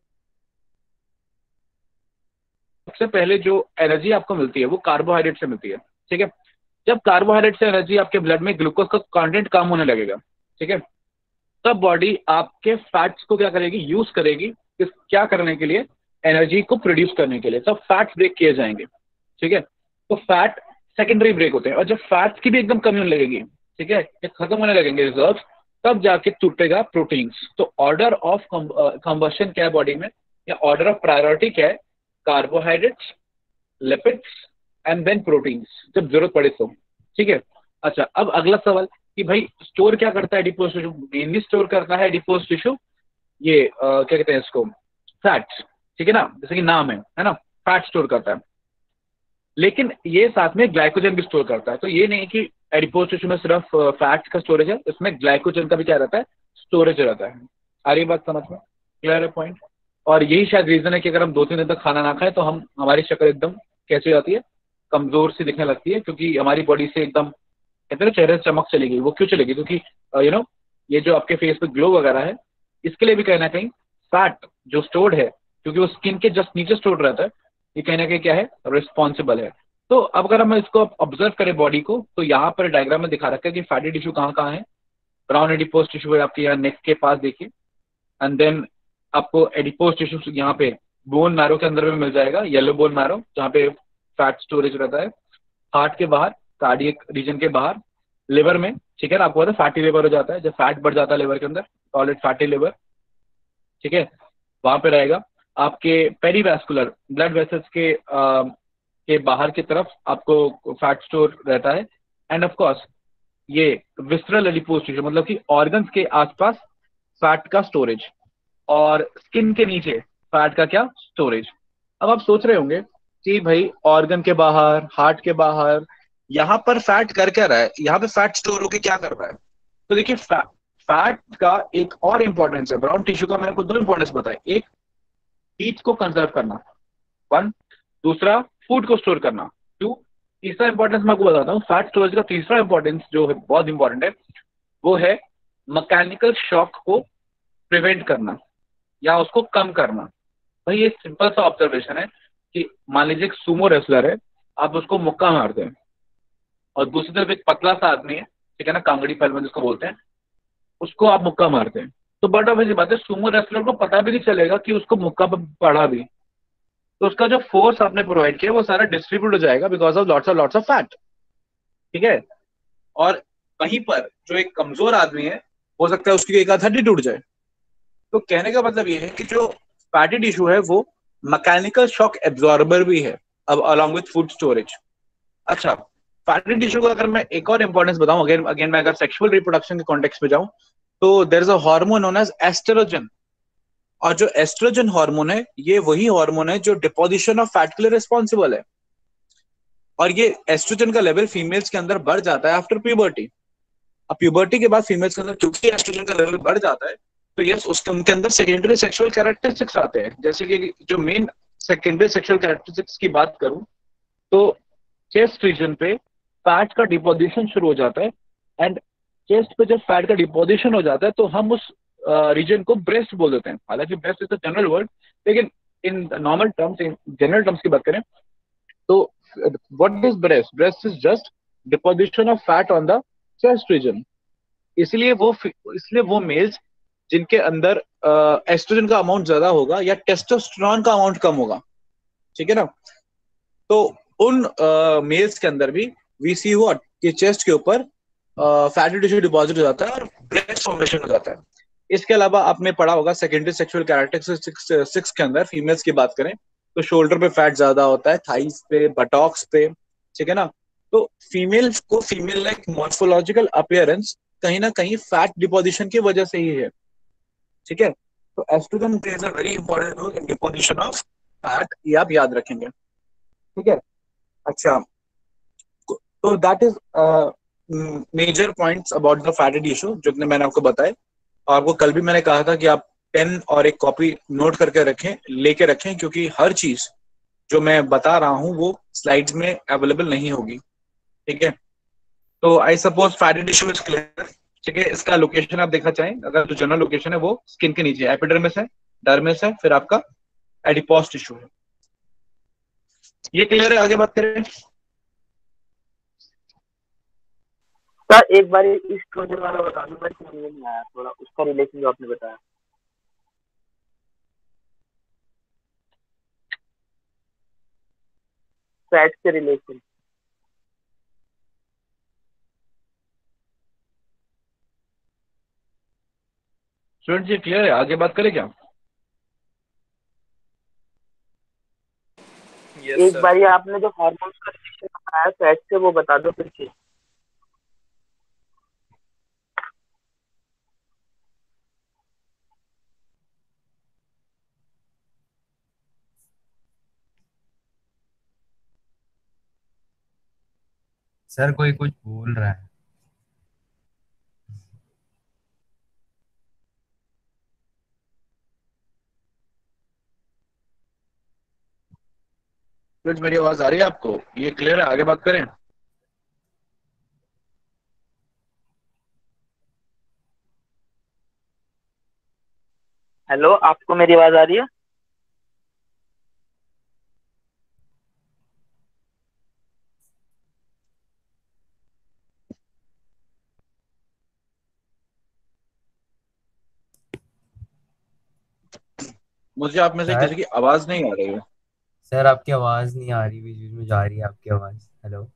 सबसे पहले जो एनर्जी आपको मिलती है वो कार्बोहाइड्रेट से मिलती है। ठीक है, जब कार्बोहाइड्रेट से एनर्जी आपके ब्लड में ग्लूकोज का कंटेंट कम होने लगेगा, ठीक है, तब बॉडी आपके फैट्स को क्या करेगी, यूज करेगी क्या करने के लिए, एनर्जी को प्रोड्यूस करने के लिए। तब फैट्स ब्रेक किए जाएंगे। ठीक है, तो फैट सेकेंडरी ब्रेक होते हैं, और जब फैट्स की भी एकदम कमी होने लगेगी, ठीक है, ये खत्म होने लगेंगे रिजर्व, तब जाके टूटेगा प्रोटीन्स। तो ऑर्डर ऑफ कंबशन क्या है बॉडी में, या ऑर्डर ऑफ प्रायोरिटी क्या है, carbohydrates, lipids and then proteins जब जरूरत पड़े तो। ठीक है, अच्छा अब अगला सवाल कि भाई स्टोर क्या करता है एडिपोज टिश्यू, मेनली स्टोर करता है एडिपोज टिश्यू ये क्या कहते हैं इसको, फैट्स। ठीक है ना, जैसे कि नाम है ना, फैट स्टोर करता है, लेकिन ये साथ में ग्लाइकोजन भी स्टोर करता है। तो ये नहीं कि एडिपोज टिश्यू में सिर्फ फैट्स का स्टोरेज है, इसमें ग्लाइकोजन का भी क्या रहता है, स्टोरेज रहता है। आ रही बात समझ में, क्लियर है पॉइंट। और यही शायद रीजन है कि अगर हम 2-3 दिन तक खाना ना खाएं तो हमारी शक्ल एकदम कैसे हो जाती है, कमजोर सी दिखने लगती है, क्योंकि हमारी बॉडी से एकदम कहते हैं चेहरे से चमक चली गई। वो क्यों चलेगी, क्योंकि ये जो आपके फेस पे ग्लो वगैरह है, इसके लिए भी कहीं ना कहीं फैट जो स्टोर्ड है, क्योंकि वो स्किन के जस्ट नीचे स्टोर्ड रहता है, ये कहीं ना कहीं क्या है, रिस्पॉन्सिबल है। तो अब अगर हम इसको ऑब्जर्व करें बॉडी को, तो यहाँ पर डायग्राम में दिखा रखा है कि फैटी टिश्यू कहाँ कहाँ है। ब्राउन एडिपोज टिश्यू है आपके यहाँ नेक के पास, देखिए, एंड देन आपको एडिपोज टिश्यू यहाँ पे बोन मैरो के अंदर में मिल जाएगा, येलो बोन मैरो, जहाँ पे फैट स्टोरेज रहता है। हार्ट के बाहर, कार्डियक रीजन के बाहर, लिवर में, ठीक है ना, आपको पता है फैटी लिवर हो जाता है जब फैट बढ़ जाता है लिवर के अंदर, कॉल इट फैटी लिवर। ठीक है, वहां पे रहेगा। आपके पेरीवैस्कुलर ब्लड वेसल्स के बाहर की तरफ आपको फैट स्टोर रहता है। एंड ऑफ कोर्स ये विसरल एडिपोज टिश्यू, मतलब कि ऑर्गन्स के आसपास फैट का स्टोरेज, और स्किन के नीचे फैट का क्या, स्टोरेज। अब आप सोच रहे होंगे कि भाई ऑर्गन के बाहर, हार्ट के बाहर, यहाँ पर फैट कर क्या रहा है, यहाँ पे फैट स्टोर होकर क्या कर रहा है। तो देखिए फैट का एक और इंपॉर्टेंस है, ब्राउन टिश्यू का मैंने आपको 2 इंपॉर्टेंस बताए, एक हीट को कंजर्व करना, 1, दूसरा फूड को स्टोर करना, 2, तीसरा इंपॉर्टेंस मैं आपको बताता हूँ। फैट स्टोरेज का तीसरा इंपॉर्टेंस जो है बहुत इंपॉर्टेंट है, वो है मैकेनिकल शॉक को प्रिवेंट करना या उसको कम करना। भाई ये सिंपल सा ऑब्जर्वेशन है कि मान लीजिए एक सुमो रेसलर है, आप उसको मुक्का मारते हैं, और दूसरी तरफ एक पतला सा आदमी है, ठीक है ना, कांगड़ी पहलवान जिसको बोलते हैं, उसको आप मुक्का मारते हैं, तो बट ऑब्वियस बात है सुमो रेसलर को पता भी नहीं चलेगा कि उसको मुक्का पड़ा भी, तो उसका जो फोर्स आपने प्रोवाइड किया वो सारा डिस्ट्रीब्यूट हो जाएगा because of lots of fat. ठीक है, और वहीं पर जो एक कमजोर आदमी है, हो सकता है उसकी एक आध हड्डी टूट जाए। तो कहने का मतलब ये है कि जो फैटी टिश्यू है वो मैकेनिकल शॉक एब्जॉर्बर भी है, अब अलॉन्ग विथ फूड स्टोरेज। अच्छा, फैटी टिश्यू का अगर मैं एक और इंपॉर्टेंस बताऊं, अगेन मैं अगर सेक्सुअल रिप्रोडक्शन के कॉन्टेक्स्ट में जाऊं, तो there is a hormone known as oestrogen. और जो एस्ट्रोजन हार्मोन है, ये वही हार्मोन है जो डिपोजिशन ऑफ फैट के लिए रिस्पॉन्सिबल है। और ये एस्ट्रोजन का लेवल फीमेल्स के अंदर बढ़ जाता है आफ्टर प्यूबर्टी। अब प्यूबर्टी के बाद फीमेल्स के अंदर क्योंकि एस्ट्रोजन का लेवल बढ़ जाता है, तो यस उसके उनके अंदर सेकेंडरी सेक्सुअल कैरेक्टरिस्टिक्स आते हैं। जैसे कि जो मेन सेकेंडरी सेक्सुअल कैरेक्टरिस्टिक्स की बात करूं, तो चेस्ट रीजन पे फैट का डिपोजिशन शुरू हो जाता है। एंड चेस्ट पे जब फैट का डिपोजिशन हो जाता है तो हम उस रीजन को ब्रेस्ट बोल देते हैं। हालांकि breast is a general word, लेकिन in normal terms, in general terms की बात करें तो what is breast? Breast is just deposition of fat on the chest region. इसलिए वो मेल्स जिनके अंदर एस्ट्रोजन का अमाउंट ज्यादा होगा या टेस्टोस्टेरोन का अमाउंट कम होगा, ठीक है ना, तो उन मेल्स के अंदर भी वी सी व्हाट कि चेस्ट के ऊपर फैटी टिश्यू डिपॉजिट हो जाता है और ब्रेस्ट फॉर्मेशन हो जाता है। इसके अलावा आपने पढ़ा होगा सेकेंडरी सेक्सुअल कैरेक्टरिस्टिक्स के अंदर फीमेल्स की बात करें तो शोल्डर पे फैट ज्यादा होता है, थाइस पे, बटॉक्स पे, ठीक है ना। तो फीमेल्स को फीमेल लाइक मॉर्फोलॉजिकल अपीयरेंस कहीं ना कहीं फैट डिपोजिशन की वजह से ही है, ठीक है। तो oestrogen plays a very important role in deposition of fat, ये आप याद रखेंगे, ठीक है। अच्छा, तो that is major points about the fatty tissue जो मैंने आपको बताया। और आपको कल भी मैंने कहा था कि आप पेन और एक कॉपी नोट करके रखें, लेके रखें, क्योंकि हर चीज जो मैं बता रहा हूँ वो स्लाइड्स में अवेलेबल नहीं होगी, ठीक है। तो I suppose fatty tissue is clear, ठीक है। इसका लोकेशन आप देखना चाहें, अगर जो जनरल लोकेशन है वो स्किन के नीचे, एपिडर्मिस है, डर्मिस है, फिर आपका एडिपोज टिश्यू है। ये क्लियर है? आगे बात करें। सर एक बार इस प्रोजेक्ट वाला बता दो, मेरे समझ में नहीं आया थोड़ा उसका रिलेशन जो आपने बताया। फैट से रिलेशन। स्टूडेंट ये क्लियर है? आगे बात करें क्या? एक बार ये आपने जो हार्मोन्स का रिलेशन बताया फैट से, वो बता दो फिर से। सर कोई कुछ बोल रहा है। स्टूडेंट मेरी आवाज आ रही है आपको? ये क्लियर है? आगे बात करें। हेलो, आपको मेरी आवाज आ रही है? मुझे आप में से सर किसी की आवाज नहीं आ रही है। सर आपकी आवाज नहीं आ रही, बीच बीच में जा रही है आपकी आवाज। हेलो।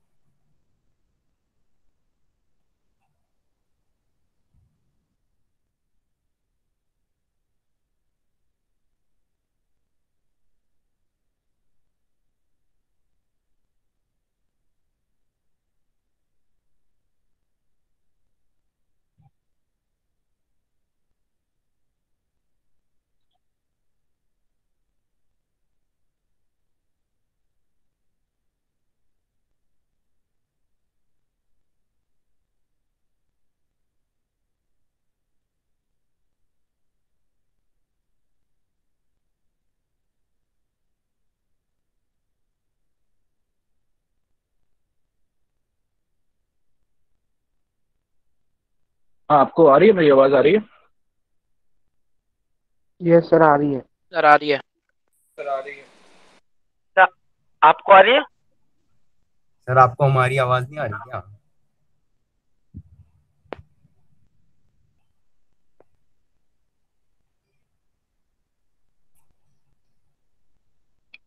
हाँ, आपको आ रही है? मेरी आवाज आ रही है? यस सर, आ रही है। सर आ रही है। सर आपको आ रही है? सर आपको हमारी आवाज नहीं आ रही क्या?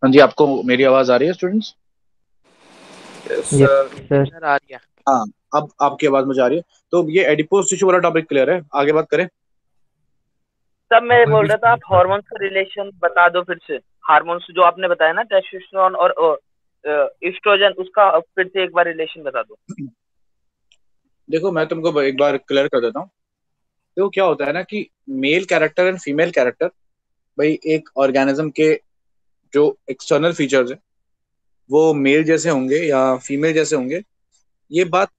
हाँ जी, आपको मेरी आवाज आ रही है स्टूडेंट्स? Yes sir. सर आ रही है। हाँ, अब आपकी आवाज मुझे आ रही है। तो ये एडिपोज टिश्यू वाला टॉपिक क्लियर है? आगे बात करें। तब मैं कोई बोल कुछ रहा था, आप पूछ रहा था। हार्मोन्स का रिलेशन बता दो फिर से। हार्मोन्स जो आपने बताया ना, टेस्टोस्टेरोन और एस्ट्रोजन, उसका फिर से एक बार रिलेशन बता दो। देखो, मैं तुमको एक बार क्लियर कर देता हूँ। तो क्या होता है ना कि male character and female character, भाई एक ऑर्गेनिज्म के जो एक्सटर्नल फीचर्स है वो मेल जैसे होंगे या फीमेल जैसे होंगे, ये बात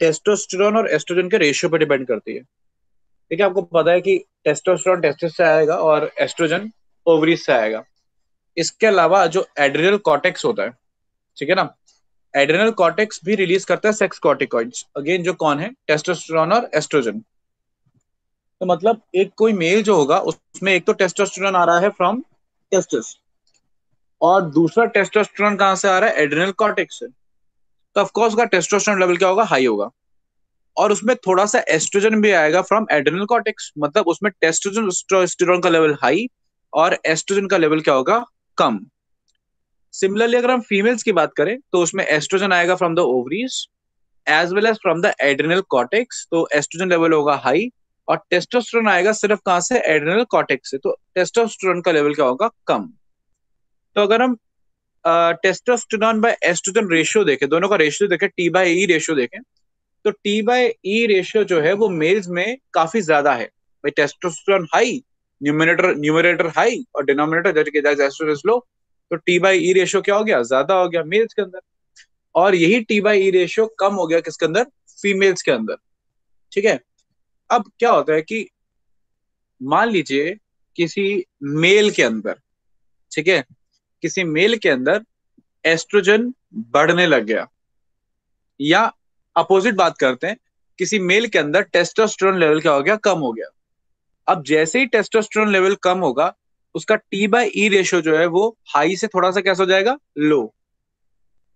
टेस्टोस्टेरोन और एस्ट्रोजन के रेशियो पे डिपेंड करती है, ठीक है। आपको पता है कि टेस्टोस्टेरोन टेस्टिस से आएगा और एस्ट्रोजन ओवरीज से आएगा। इसके अलावा जो एड्रिनल कॉर्टेक्स होता है, ठीक है ना, एड्रिनल कॉर्टेक्स भी रिलीज करता है सेक्स कॉर्टिकॉइड्स, अगेन जो कौन है, टेस्टोस्टेरोन और एस्ट्रोजन। तो मतलब एक कोई मेल जो होगा उसमें एक तो टेस्टोस्टेरोन आ रहा है फ्रॉम टेस्टिस, और दूसरा टेस्टोस्टेरोन कहाँ से आ रहा है? एड्रिनल कॉर्टेक्स से। तो ऑफकोर्स का टेस्टोस्टेरोन लेवल क्या होगा? हाई होगा। और उसमें थोड़ा सा एस्ट्रोजन भी आएगा फ्रॉम एड्रिनल कॉर्टेक्स, मतलब उसमें टेस्टोस्टेरोन का लेवल हाई और एस्ट्रोजन का लेवल क्या होगा? कम। सिमिलरली अगर हम फीमेल्स की बात करें तो उसमें एस्ट्रोजन आएगा from the ovaries as well as from the adrenal cortex, तो एस्ट्रोजन लेवल होगा हाई। और टेस्टोस्टेरोन आएगा सिर्फ कहां से? एड्रिनल कॉर्टेक्स से, तो टेस्टोस्टेरोन का लेवल क्या होगा? कम। तो अगर हम टेस्टोस्टेरोन बाय एस्ट्रोजन रेशियो देखें, दोनों का रेशियो देखें, टी बाय ई रेशियो देखें, तो टी बाय ई रेशियो जो है वो मेल्स में काफी ज्यादा है। भाई टेस्टोस्टेरोन हाई, न्यूमरेटर हाई और डिनोमिनेटर लो, तो टी बाय ई रेशियो क्या हो गया? ज्यादा हो गया मेल्स के अंदर। और यही टी बाय ई रेशियो कम हो गया किसके अंदर? फीमेल्स के अंदर। ठीक है। अब क्या होता है कि मान लीजिए किसी मेल के अंदर, ठीक है, किसी मेल के अंदर एस्ट्रोजन बढ़ने लग गया, या अपोजिट बात करते हैं, किसी मेल के अंदर टेस्टोस्टेरोन लेवल क्या हो गया? कम हो गया। अब जैसे ही टेस्टोस्टेरोन लेवल कम होगा, उसका टी बाय ई रेशियो जो है वो हाई से थोड़ा सा कैसा हो जाएगा? लो।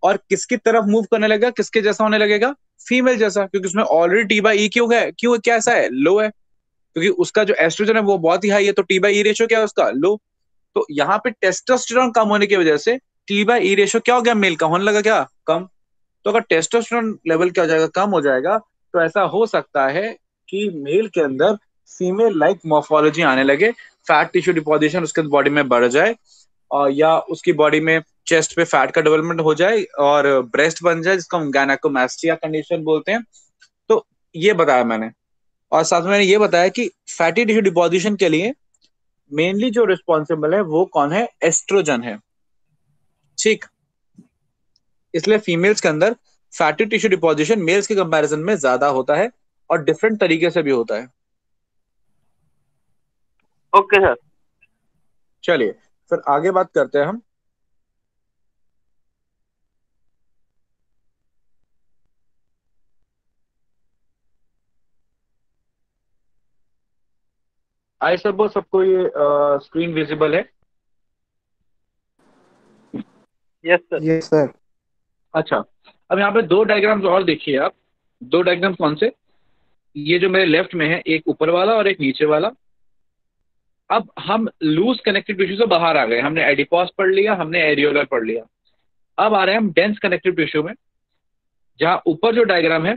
और किसकी तरफ मूव करने लगेगा? किसके जैसा होने लगेगा? फीमेल जैसा, क्योंकि उसमें ऑलरेडी टी बाय ई क्यों है? क्यों कैसा है? लो है, क्योंकि उसका जो एस्ट्रोजन है वो बहुत ही हाई है, तो टी बाय ई रेशियो क्या है उसका? लो। तो यहाँ पे टेस्टोस्टेरोन कम होने की वजह से टी बाय ई रेशियो क्या हो गया? मेल का होने लगा क्या? कम। तो अगर टेस्टोस्टेरोन लेवल क्या हो जाएगा? कम हो जाएगा, तो ऐसा हो सकता है कि मेल के अंदर फीमेल लाइक मॉर्फोलॉजी आने लगे, फैट टिश्यू डिपोजिशन उसके बॉडी में बढ़ जाए, और या उसकी बॉडी में चेस्ट पे फैट का डेवलपमेंट हो जाए और ब्रेस्ट बन जाए, जिसको हम गायनेकोमास्टिया कंडीशन बोलते हैं। तो ये बताया मैंने, और साथ में मैंने ये बताया कि फैटी टिश्यू डिपोजिशन के लिए मेनली जो रिस्पॉन्सिबल है वो कौन है? एस्ट्रोजन है। ठीक। इसलिए फीमेल्स के अंदर फैटी टिश्यू डिपोजिशन मेल्स के कंपैरिजन में ज्यादा होता है, और डिफरेंट तरीके से भी होता है। Okay sir. चलिए फिर आगे बात करते हैं हम। आई सपोज सबको ये स्क्रीन विजिबल है? Yes sir. Yes sir. अच्छा, अब यहाँ पे दो डायग्राम्स और देखिए आप। दो डायग्राम्स कौन से? ये जो मेरे लेफ्ट में है, एक ऊपर वाला और एक नीचे वाला। अब हम लूज कनेक्टिव टिश्यू से बाहर आ गए, हमने एडिपोस पढ़ लिया, हमने एरियोलर पढ़ लिया। अब आ रहे हैं हम डेंस कनेक्टिव टिश्यू में, जहां ऊपर जो डायग्राम है।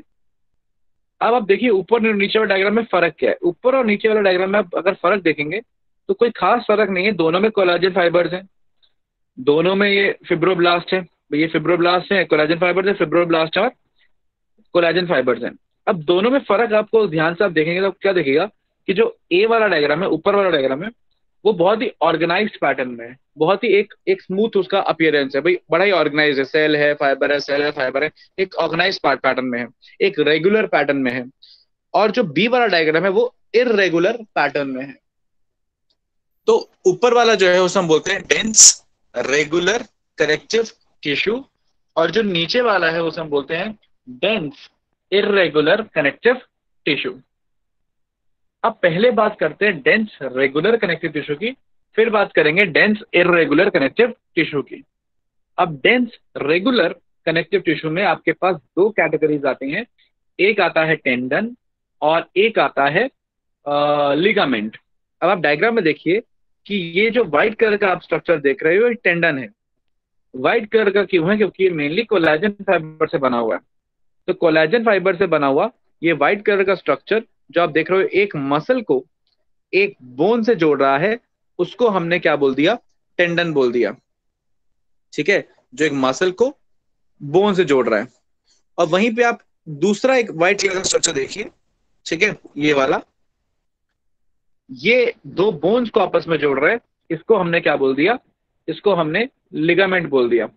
अब आप देखिए ऊपर और नीचे वाले डायग्राम में फर्क क्या है। ऊपर और नीचे वाले डायग्राम में आप अगर फर्क देखेंगे तो कोई खास फर्क नहीं है, दोनों में कोलाजन फाइबर्स हैं, दोनों में ये फिब्रोब्लास्ट है, ये फिब्रोब्लास्ट है, कोलाजन फाइबर्स है, फिब्रोब्लास्ट और कोलाजन फाइबर्स हैं। अब दोनों में फर्क आपको ध्यान से आप देखेंगे तो क्या देखेगा कि जो ए वाला डायग्राम है, ऊपर वाला डायग्राम है, वो बहुत ही ऑर्गेनाइज्ड पैटर्न में है, बहुत ही एक स्मूथ उसका अपीयरेंस है। भाई बड़ा ही ऑर्गेनाइज है, सेल है, फाइबर है, सेल है, फाइबर है, एक ऑर्गेनाइज पैटर्न में है, एक रेगुलर पैटर्न में है। और जो बी वाला डायग्राम है वो इरेगुलर पैटर्न में है। तो ऊपर वाला जो है उसे हम बोलते हैं डेंस रेगुलर कनेक्टिव टिश्यू, और जो नीचे वाला है उसे हम बोलते हैं डेंस इरेगुलर कनेक्टिव टिश्यू। अब पहले बात करते हैं डेंस रेगुलर कनेक्टिव टिश्यू की, फिर बात करेंगे डेंस इरेगुलर कनेक्टिव टिश्यू की। अब डेंस रेगुलर कनेक्टिव टिश्यू में आपके पास दो कैटेगरीज आती हैं, एक आता है टेंडन और एक आता है लिगामेंट। अब आप डायग्राम में देखिए कि ये जो व्हाइट कलर का आप स्ट्रक्चर देख रहे हो ये टेंडन है। व्हाइट कलर का क्यों है? क्योंकि ये मेनली कोलाजन फाइबर से बना हुआ है। तो कोलाजन फाइबर से बना हुआ ये व्हाइट कलर का स्ट्रक्चर जो आप देख रहे हो, एक मसल को एक बोन से जोड़ रहा है, उसको हमने क्या बोल दिया? टेंडन बोल दिया। ठीक है, जो एक मसल को बोन से जोड़ रहा है। और वहीं पे आप दूसरा एक व्हाइट कलर का स्ट्रक्चर देखिए, ठीक है, ये वाला, ये दो बोन्स को आपस में जोड़ रहा है, इसको हमने क्या बोल दिया? इसको हमने लिगामेंट बोल दिया।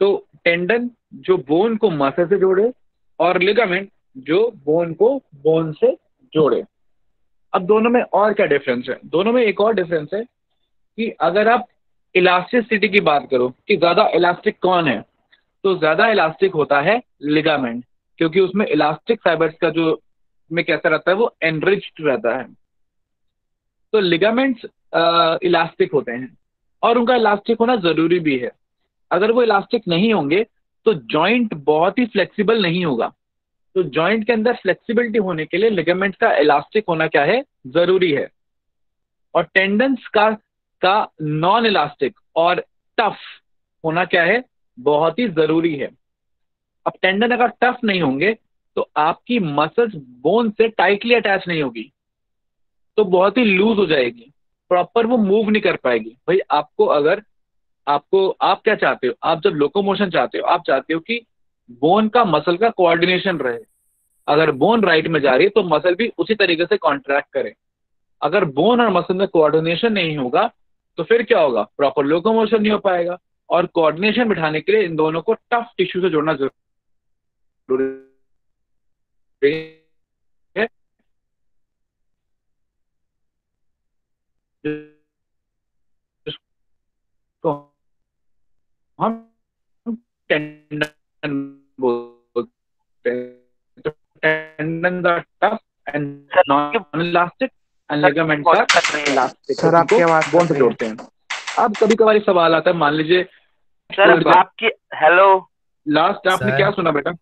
तो टेंडन जो बोन को मसल से जोड़े और लिगामेंट जो बोन को बोन से जोड़े। अब दोनों में और क्या डिफरेंस है? दोनों में एक और डिफरेंस है कि अगर आप इलास्टिसिटी की बात करो कि ज्यादा इलास्टिक कौन है, तो ज्यादा इलास्टिक होता है लिगामेंट, क्योंकि उसमें इलास्टिक फाइबर्स का जो में कैसा रहता है वो एनरिच्ड रहता है। तो लिगामेंट्स इलास्टिक होते हैं और उनका इलास्टिक होना जरूरी भी है। अगर वो इलास्टिक नहीं होंगे तो जॉइंट बहुत ही फ्लेक्सिबल नहीं होगा। तो जॉइंट के अंदर फ्लेक्सिबिलिटी होने के लिए लिगामेंट का इलास्टिक होना क्या है, जरूरी है। और टेंडन्स का नॉन इलास्टिक और टफ होना क्या है, बहुत ही जरूरी है। अब टेंडन अगर टफ नहीं होंगे तो आपकी मसल्स बोन से टाइटली अटैच नहीं होगी, तो बहुत ही लूज हो जाएगी, प्रॉपर वो मूव नहीं कर पाएगी। भाई आपको अगर आप क्या चाहते हो, आप जब लोकोमोशन चाहते हो, आप चाहते हो कि बोन का मसल का कोऑर्डिनेशन रहे। अगर बोन राइट में जा रही है तो मसल भी उसी तरीके से कॉन्ट्रैक्ट करे। अगर बोन और मसल में कोऑर्डिनेशन नहीं होगा तो फिर क्या होगा, प्रॉपर लोकोमोशन नहीं हो पाएगा। और कोऑर्डिनेशन बिठाने के लिए इन दोनों को टफ टिश्यू से जोड़ना जरूरी है। जिसको हम टेंडन बोलते हैं। तो tendon are tough and sir non elastic and sir ligaments call are कर रहे हैं। इलास्टिक, सर आपकी आवाज बोन कट से रही है। जोड़ते हैं। अब कभी कभार सवाल आता है, मान लीजिए सर आपकी हेलो लास्ट आपने सर। क्या सुना बेटा?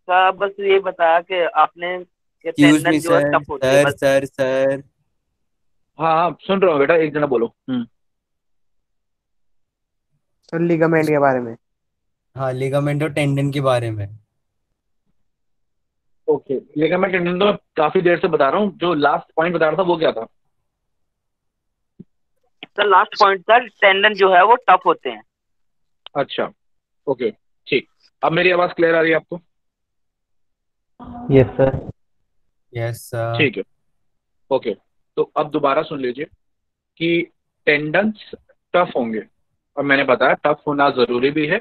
सर बस ये बताया कि आपने कि एक्सक्यूज मी टेंडन जो है सर, टफ होती है सर बस। Sir sir. हाँ हाँ सुन रहा हूँ बेटा, एक जना बोलो। सर लिगामेंट के बारे में। हाँ, लिगामेंट और टेंडन के बारे में। ओके, लेकिन मैं टेंडन तो काफी देर से बता रहा हूँ, जो लास्ट पॉइंट बता रहा था वो क्या था? सर लास्ट पॉइंट था टेंडन जो है वो टफ होते हैं। अच्छा ओके ठीक। अब मेरी आवाज क्लियर आ रही है आपको? Yes sir. Yes sir. ठीक है ओके। तो अब दोबारा सुन लीजिए कि टेंडन्स टफ होंगे, और मैंने बताया टफ होना जरूरी भी है,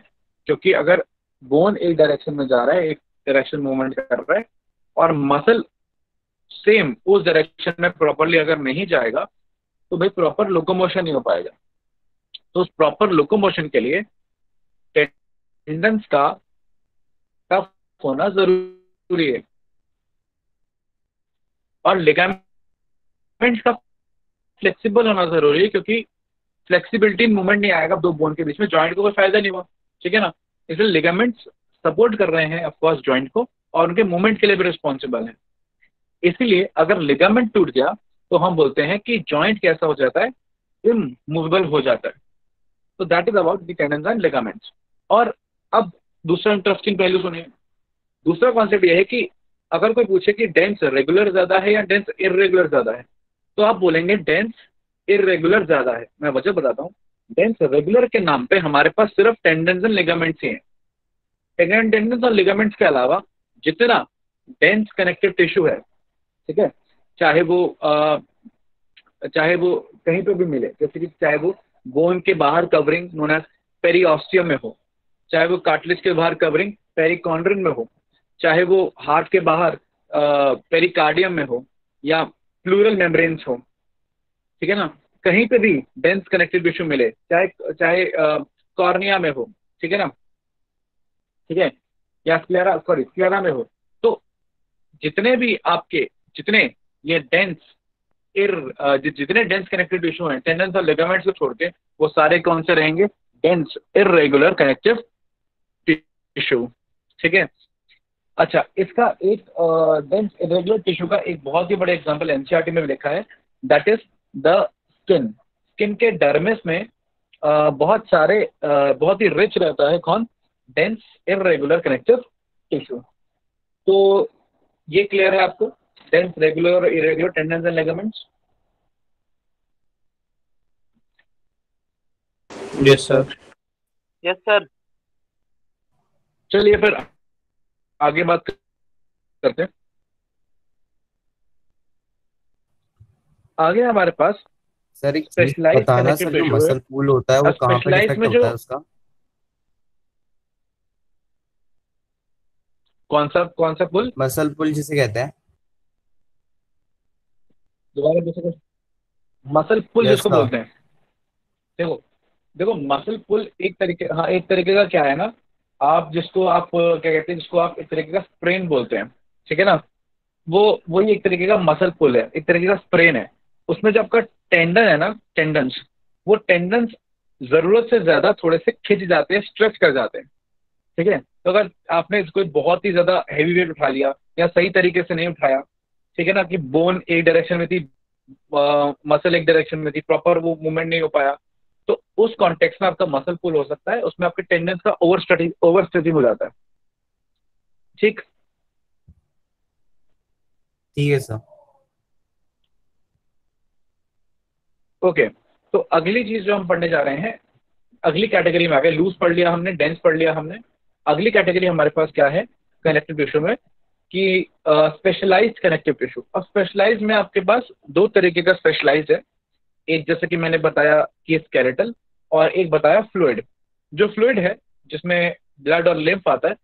क्योंकि अगर बोन एक डायरेक्शन में जा रहा है, एक डायरेक्शन मूवमेंट कर रहा है, और मसल सेम उस डायरेक्शन में प्रॉपरली अगर नहीं जाएगा तो भाई प्रॉपर लोकोमोशन नहीं हो पाएगा। तो उस प्रॉपर लोकोमोशन के लिए टेंडन्स का टफ होना जरूरी है, और लिगामेंट्स का फ्लेक्सिबल होना जरूरी है, क्योंकि फ्लेक्सिबिलिटी मूवमेंट नहीं आएगा दो बोन के बीच में, जॉइंट को कोई फायदा नहीं हुआ। ठीक है ना? इसलिए लिगामेंट्स सपोर्ट कर रहे हैं ऑफकोर्स जॉइंट को, और उनके मूवमेंट के लिए भी रिस्पॉन्सिबल है। इसीलिए अगर लिगामेंट टूट गया तो हम बोलते हैं कि जॉइंट कैसा हो जाता है, इमूवेबल हो जाता है। तो that is about the tendons and ligaments. और अब दूसरा इंटरेस्टिंग पहलू सुनिए। दूसरा कॉन्सेप्ट यह है कि अगर कोई पूछे कि डेंस रेगुलर ज्यादा है या डेंस इरेगुलर ज्यादा है, तो आप बोलेंगे डेंस इरेगुलर ज्यादा है। मैं वजह बताता हूँ। डेंस रेगुलर के नाम पे हमारे पास सिर्फ टेंडन्स एंड लिगामेंट्स ही हैं। टेंडन्स और लिगामेंट्स के अलावा जितना डेंस कनेक्टिव टिश्यू है, ठीक है, चाहे वो कहीं पे भी मिले, जैसे कि चाहे वो बोन के बाहर कवरिंग नोन एज पेरिऑस्टियम में हो, चाहे वो कार्टिलेज के बाहर कवरिंग पेरिकॉन्ड्रिन में हो, चाहे वो हार्ट के बाहर पेरिकार्डियम में हो, या प्लूरल मेम्ब्रेन्स हो, ठीक है ना, कहीं पे भी डेंस कनेक्टिव टिश्यू मिले, चाहे कॉर्निया में हो, ठीक है ना, ठीक है, या स्क्लेरा में हो, तो जितने भी आपके जितने ये जितने डेंस कनेक्टिव टिश्यू हैं, टेंडन्स और लिगामेंट्स को छोड़ के, वो सारे कौन से रहेंगे? Dense irregular connective tissue. ठीक है। अच्छा, इसका एक डेंस इरेगुलर टिश्यू का एक बहुत ही बड़ा एग्जांपल एनसीईआरटी में भी लिखा है, that is the skin. Skin के डर्मिस में बहुत ही रिच रहता है कौन? Dense irregular connective tissue. तो ये क्लियर है आपको, डेंस रेगुलर और irregular tendons and ligaments? Yes sir. Yes sir. चलिए फिर आगे बात करते हैं। आगे हमारे पास सर एक चीज स्पेशलाइज्ड बताना कनेक्टिव सर, जो टिश्यू है। मसल पूल होता है वो अब कहाँ पे स्पेशलाइज्ड डिफेक्ट में होता जो है उसका? कौन सा पुल? मसल पुल जिसे कहते हैं। दोबारा दूसरा, मसल पुल यस जिसको सर। बोलते हैं। देखो देखो मसल पुल एक तरीके का क्या है ना, आप जिसको आप क्या कहते हैं, जिसको आप एक तरीके का स्प्रेन बोलते हैं, ठीक है ना, वो वही एक तरीके का मसल पुल है, एक तरीके का स्प्रेन है। उसमें जो आपका टेंडन है ना, टेंडन्स, वो टेंडन्स जरूरत से ज्यादा थोड़े से खिंच जाते हैं, स्ट्रेच कर जाते हैं। ठीक है, तो अगर आपने इसको बहुत ही ज्यादा हैवी वेट उठा लिया या सही तरीके से नहीं उठाया, ठीक है ना, कि बोन एक डायरेक्शन में थी, मसल एक डायरेक्शन में थी, प्रॉपर वो मूवमेंट नहीं हो पाया, तो उस कॉन्टेक्स्ट में आपका मसल पुल हो सकता है, उसमें आपके टेंडेंस का ओवर स्ट्रेचिंग हो जाता है। ठीक, ठीक है सर। ओके। तो अगली चीज जो हम पढ़ने जा रहे हैं, अगली कैटेगरी में आ गए, लूज पढ़ लिया हमने, डेंस पढ़ लिया हमने। अगली कैटेगरी हमारे पास क्या है कनेक्टिव टिश्यू में, कि स्पेशलाइज्ड कनेक्टिव टिश्यू। अब स्पेशलाइज्ड में आपके पास दो तरीके का स्पेशलाइज्ड है, एक जैसे कि मैंने बताया कि स्केलेटल, और एक बताया फ्लूइड। जो फ्लूइड है जिसमें ब्लड और लिम्फ आता है,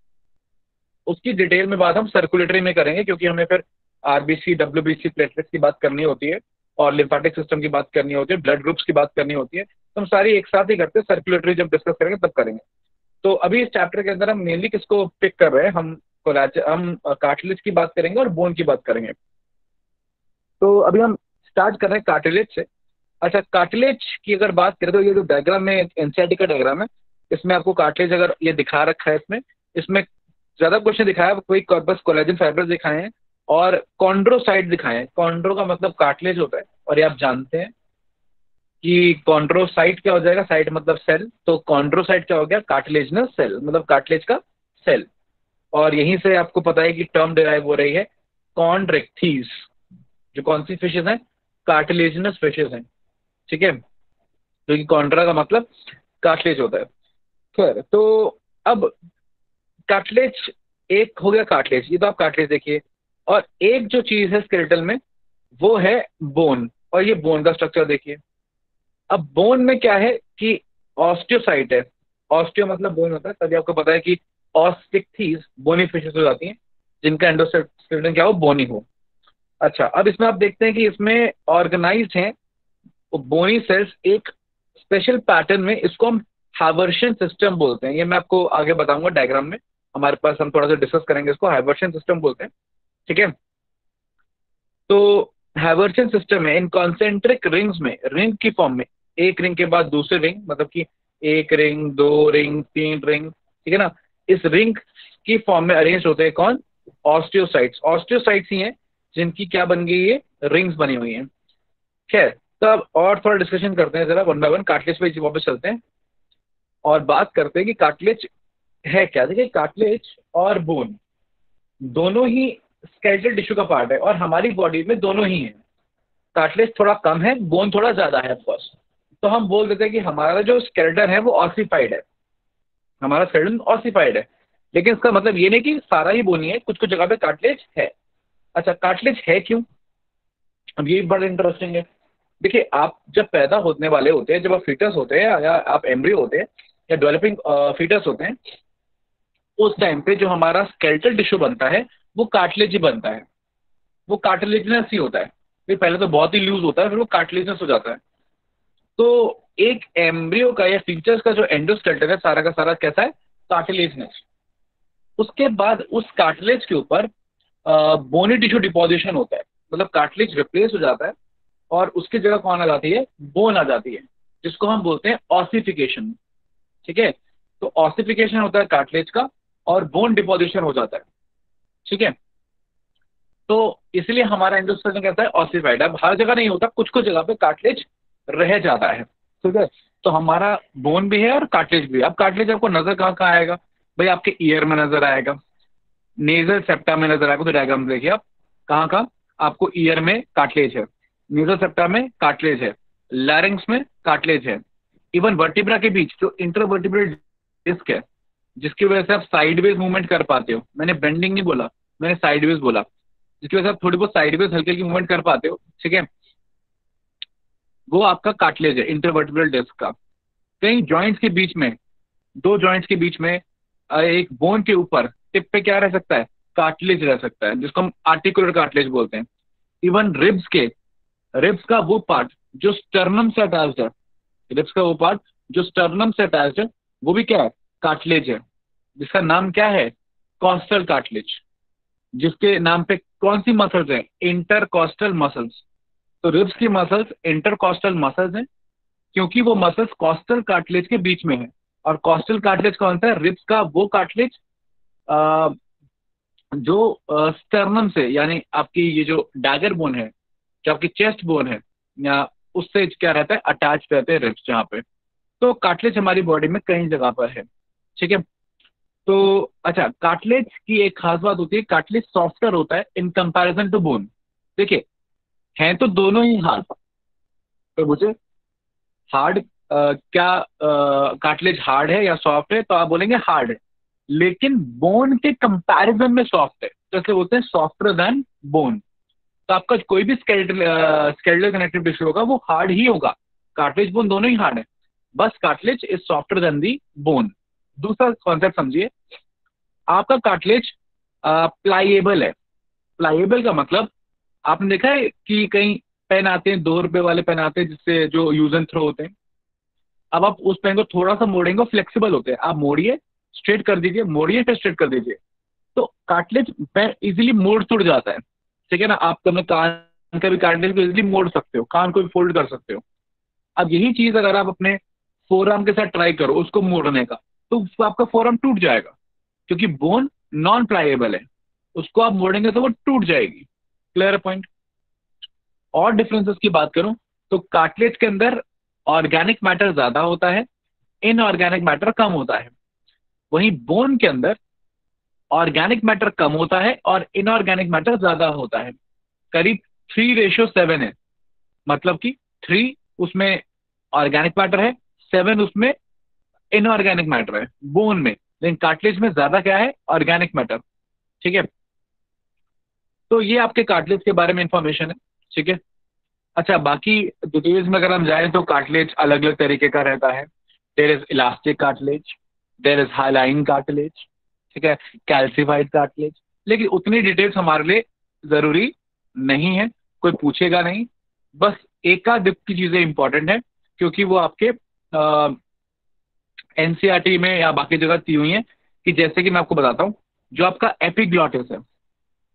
उसकी डिटेल में बात हम सर्कुलेटरी में करेंगे, क्योंकि हमें फिर आरबीसी, डब्ल्यूबीसी, प्लेटलेट्स की बात करनी होती है, और लिम्फेटिक सिस्टम की बात करनी होती है, ब्लड ग्रुप्स की बात करनी होती है, तो हम सारी एक साथ ही करते हैं। सर्कुलेटरी जब डिस्कस करेंगे तब करेंगे। तो अभी इस चैप्टर के अंदर हम मेनली किसको पिक कर रहे हैं, हम कार्टिलेज की बात करेंगे और बोन की बात करेंगे। तो अभी हम स्टार्ट कर रहे हैं कार्टिलेज से। अच्छा, कार्टिलेज की अगर बात करें तो ये जो डायग्राम में एनसीईआरटी का डायग्राम है, इसमें आपको कार्टिलेज अगर ये दिखा रखा है, इसमें इसमें ज्यादा कुछ नहीं दिखाया, कोई बस कोलेजन फाइबर्स दिखाए हैं और कॉन्ड्रोसाइट दिखाए हैं। कॉन्ड्रो का मतलब कार्टिलेज होता है, और ये आप जानते हैं कि कॉन्ड्रोसाइट क्या हो जाएगा, साइट मतलब सेल, तो कॉन्ड्रोसाइट क्या हो गया, कार्टिलेजनस सेल, मतलब कार्टिलेज का सेल। और यहीं से आपको पता है कि टर्म डिराइव हो रही है कॉन्ड्रेक्थीज, जो कौन सी फिशेज हैं, कार्टिलेजनस फिशेज हैं। ठीक है, क्योंकि कॉन्ड्रा का मतलब कार्टिलेज होता है। खैर, तो अब कार्टिलेज एक हो गया, कार्टिलेज, ये तो आप कार्टिलेज देखिए। और एक जो चीज है स्केलेटल में, वो है बोन, और ये बोन का स्ट्रक्चर देखिए। अब बोन में क्या है कि ऑस्टियोसाइट है, ऑस्टियो मतलब बोन होता है, तभी आपको पता है कि ऑस्टिकथीज बोनी फिशेस हो जाती हैं, जिनका एंडोस्केलेटन क्या हो, बोनी हो। अच्छा, अब इसमें आप देखते हैं कि इसमें ऑर्गेनाइज्ड हैं बोनी सेल्स एक स्पेशल पैटर्न में, इसको हम हाइवर्शन सिस्टम बोलते हैं। ये मैं आपको आगे बताऊंगा डायग्राम में, हमारे पास हम थोड़ा सा डिस्कस करेंगे, इसको हाइवर्शन सिस्टम बोलते हैं। ठीक है, तो हाइवर्शन सिस्टम है इन कॉन्सेंट्रिक रिंग्स में, रिंग की फॉर्म में, एक रिंग के बाद दूसरे रिंग, मतलब कि एक रिंग, दो रिंग, तीन रिंग, ठीक है ना, इस रिंग की फॉर्म में अरेंज होते हैं कौन, ऑस्टियोसाइट्स। ऑस्टियोसाइट्स ही हैं जिनकी क्या बन गई है, रिंग्स बनी हुई हैं। खैर, तो अब और थोड़ा डिस्कशन करते हैं, जरा वन बाय वन कार्टिलेज पे वापस चलते हैं और बात करते हैं कि कार्टिलेज है क्या। देखिए, कार्टिलेज और बोन दोनों ही स्केलेटल टिश्यू का पार्ट है, और हमारी बॉडी में दोनों ही है। कार्टिलेज थोड़ा कम है, बोन थोड़ा ज्यादा है ऑफकोर्स। तो हम बोल देते हैं कि हमारा जो स्केलेटन है वो ऑसिफाइड है, हमारा स्केलेटन ऑसिफाइड है। लेकिन इसका मतलब ये नहीं कि सारा ही बोनी है, कुछ कुछ जगह पे कार्टिलेज है। अच्छा, कार्टिलेज है क्यों, अब ये बड़ा इंटरेस्टिंग है। देखिए, आप जब पैदा होने वाले होते हैं, जब आप फीटस होते हैं या आप एम्ब्रियो होते हैं या डेवलपिंग फीटस होते हैं, उस टाइम पे जो हमारा स्केलेटल टिश्यू बनता है वो कार्टिलेज ही बनता है, वो कार्टिलेजनस ही होता है। फिर पहले तो बहुत ही लूज होता है, फिर वो कार्टिलेजनस हो जाता है। तो एक एम्ब्रियो का या फीचर्स का जो एंडोस्केलेटन है, सारा का सारा कैसा है, कार्टिलेजनस। उसके बाद उस कार्टिलेज के ऊपर बोनी टिश्यू डिपोजिशन होता है, मतलब कार्टिलेज रिप्लेस हो जाता है और उसकी जगह कौन आ जाती है, बोन आ जाती है, जिसको हम बोलते हैं ऑसिफिकेशन। ठीक है, तो ऑसिफिकेशन होता है कार्टिलेज का और बोन डिपोजिशन हो जाता है। ठीक है, तो इसलिए हमारा एंडोस्केलेटन कहता है ऑसिफाइड। अब हर जगह नहीं होता, कुछ कुछ जगह पे कार्टिलेज रह जाता है। ठीक है, तो हमारा बोन भी है और कार्टिलेज भी है। अब कार्टिलेज आपको नजर कहाँ कहाँ आएगा, भाई आपके ईयर में नजर आएगा, नेजल सेप्टा में नजर आएगा। तो डायग्राम देखिए आप, कहाँ कहाँ आपको ईयर में कार्टिलेज है, नेजल सेप्टा में कार्टिलेज है, लैरिंग्स में कार्टिलेज है, इवन वर्टिब्रा के बीच जो इंटरवर्टिब्रल डिस्क है, जिसकी वजह से आप साइडवेज मूवमेंट कर पाते हो, मैंने बेंडिंग नहीं बोला, मैंने साइडवेज बोला, जिसकी वजह से आप थोड़ी बहुत साइडवेज हल्की हल्की मूवमेंट कर पाते हो। ठीक है, वो आपका कार्टिलेज है, इंटरवर्टिब्रल डिस्क का। कई जॉइंट्स के बीच में, दो जॉइंट्स के बीच में एक बोन के ऊपर टिप पे क्या रह सकता है, कार्टिलेज रह सकता है, जिसको हम आर्टिकुलर कार्टिलेज बोलते हैं। इवन रिब्स का वो पार्ट जो स्टर्नम से अटैच्ड है, रिब्स का वो पार्ट जो स्टर्नम से अटैच्ड है, वो भी क्या है, कार्टिलेज है, जिसका नाम क्या है, कॉस्टल कार्टिलेज। जिसके नाम पे कौन सी मसल्स है, इंटरकॉस्टल मसल्स। तो रिब्स की मसल्स इंटरकॉस्टल मसल्स हैं, क्योंकि वो मसल्स कॉस्टल कार्टिलेज के बीच में है। और कॉस्टल कार्टिलेज कौन सा है? रिब्स का वो कार्टिलेज जो स्टर्नम से, यानी आपकी ये जो डैगर बोन है, जो आपकी चेस्ट बोन है, या उससे क्या रहता है, अटैच रहते हैं रिब्स जहाँ पे। तो कार्टिलेज हमारी बॉडी में कई जगह पर है, ठीक है। तो अच्छा, कार्टिलेज की एक खास बात होती है, कार्टिलेज सॉफ्टर होता है इन कंपैरिजन टू बोन। देखिए, हैं तो दोनों ही हार्ड, तो मुझे हार्ड क्या कार्टिलेज हार्ड है या सॉफ्ट है, तो आप बोलेंगे हार्ड है, लेकिन बोन के कंपैरिजन में सॉफ्ट है, जैसे बोलते हैं सॉफ्टर देन बोन। तो आपका कोई भी स्केलेटल कनेक्टिव टिश्यू होगा वो हार्ड ही होगा। कार्टिलेज बोन दोनों ही हार्ड है, बस cartilage is softer then the bone. दूसरा कॉन्सेप्ट समझिए, आपका कार्टिलेज प्लाइएबल है। प्लाइएबल का मतलब, आपने देखा है कि कई पेन आते हैं, 2 रुपए वाले पेन आते हैं जिससे जो यूज एंड थ्रो होते हैं। अब आप उस पेन को थोड़ा सा मोड़ेंगे, फ्लेक्सिबल होते हैं, आप मोड़िए स्ट्रेट कर दीजिए, मोड़िए फिर स्ट्रेट कर दीजिए, तो कार्टिलेज पेन इजीली मोड़ टूट जाता है, ठीक है ना। आप अपने कान का भी कार्टिलेज को इजीली मोड़ सकते हो, कान को भी फोल्ड कर सकते हो। अब यही चीज अगर आप अपने फोरआर्म के साथ ट्राई करो उसको मोड़ने का, तो आपका फोरआर्म टूट जाएगा, क्योंकि बोन नॉन प्लाइएबल है, उसको आप मोड़ेंगे तो वो टूट जाएगी। Clear point. और डिफरेंसेस की बात करूं तो कार्टिलेज के अंदर ऑर्गेनिक मैटर ज्यादा होता है, इनऑर्गेनिक मैटर कम होता है। वहीं बोन के अंदर ऑर्गेनिक मैटर कम होता है और इनऑर्गेनिक मैटर ज्यादा होता है। करीब 3:7 है, मतलब कि 3 उसमें ऑर्गेनिक मैटर है, 7 उसमें इनऑर्गेनिक मैटर है बोन में, लेकिन कार्टिलेज में ज्यादा क्या है, ऑर्गेनिक मैटर, ठीक है। तो ये आपके कार्टिलेज के बारे में इंफॉर्मेशन है, ठीक है। अच्छा, बाकी डिटेल्स में अगर हम जाएं तो कार्टिलेज अलग अलग तरीके का रहता है। There is elastic cartilage, there is hyaline cartilage, ठीक है, कैल्सिफाइड कार्टिलेज। लेकिन उतनी डिटेल्स हमारे लिए जरूरी नहीं है, कोई पूछेगा नहीं। बस एक आध की चीजें इंपॉर्टेंट है, क्योंकि वो आपके एनसीईआरटी में या बाकी जगह दी हुई है। कि जैसे कि मैं आपको बताता हूँ, जो आपका एपिग्लॉटिस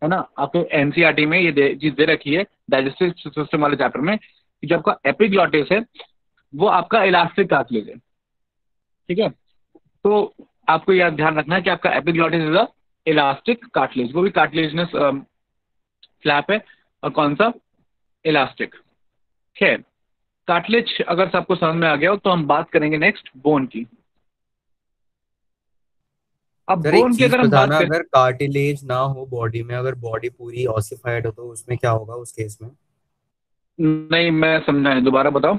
है ना, आपके एनसीईआरटी में ये चीज दे रखी है डाइजेस्टिव सिस्टम वाले चैप्टर में, कि जो आपका एपिग्लॉटिस है वो आपका इलास्टिक कार्टिलेज है, ठीक है। तो आपको यह ध्यान रखना है कि आपका epiglottis is a elastic cartilage, वो भी कार्टिलेजनस फ्लैप है, और कौन सा, इलास्टिक। खैर, कार्टिलेज अगर सबको समझ में आ गया हो तो हम बात करेंगे नेक्स्ट बोन की। अब सर एक बोन की चीज अगर हम बात बताना, करें, अगर कार्टिलेज ना हो बॉडी में, अगर बॉडी पूरी ऑसिफाइड हो तो उसमें क्या होगा उस केस में? नहीं मैं समझा नहीं, दोबारा बताओ।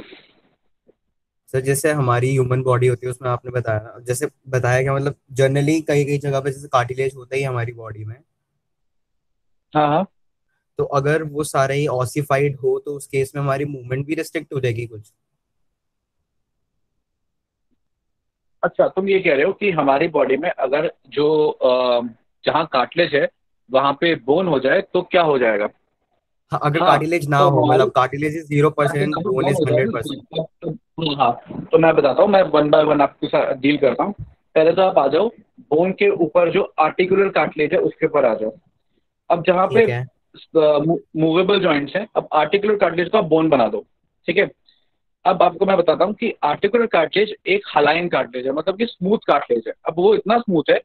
सर जैसे हमारी ह्यूमन बॉडी होती है उसमें आपने बताया ना, जैसे बताया क्या मतलब जनरली कई कई जगह पे जैसे कार्टिलेज होता ही है हमारी बॉडी में, हाँ हाँ। तो अगर वो सारे ही ऑसिफाइड हो तो उस केस में हमारी मूवमेंट भी रिस्ट्रिक्ट हो जाएगी कुछ? अच्छा, तुम ये कह रहे हो कि हमारी बॉडी में अगर जो जहाँ कार्टिलेज है वहां पे बोन हो जाए तो क्या हो जाएगा? हाँ, अगर हाँ, कार्टिलेज ना तो हो, हमारी मतलब cartilage is 0%, bone bone is हो जाए 100%। ना, हाँ, तो मैं बताता हूँ, मैं वन बाय वन आपके साथ डील करता हूँ। पहले तो आप आ जाओ बोन के ऊपर, जो आर्टिकुलर कार्टिलेज है उसके ऊपर आ जाओ। अब जहाँ पे ठीक है। मूवेबल जॉइंट्स हैं, अब आर्टिकुलर कार्टिलेज को आप बोन बना दो, ठीक है। अब आपको मैं बताता हूँ कि आर्टिकुलर कार्टिलेज एक हालाइन कार्टिलेज है, मतलब कि स्मूथ कार्टिलेज है। अब वो इतना स्मूथ है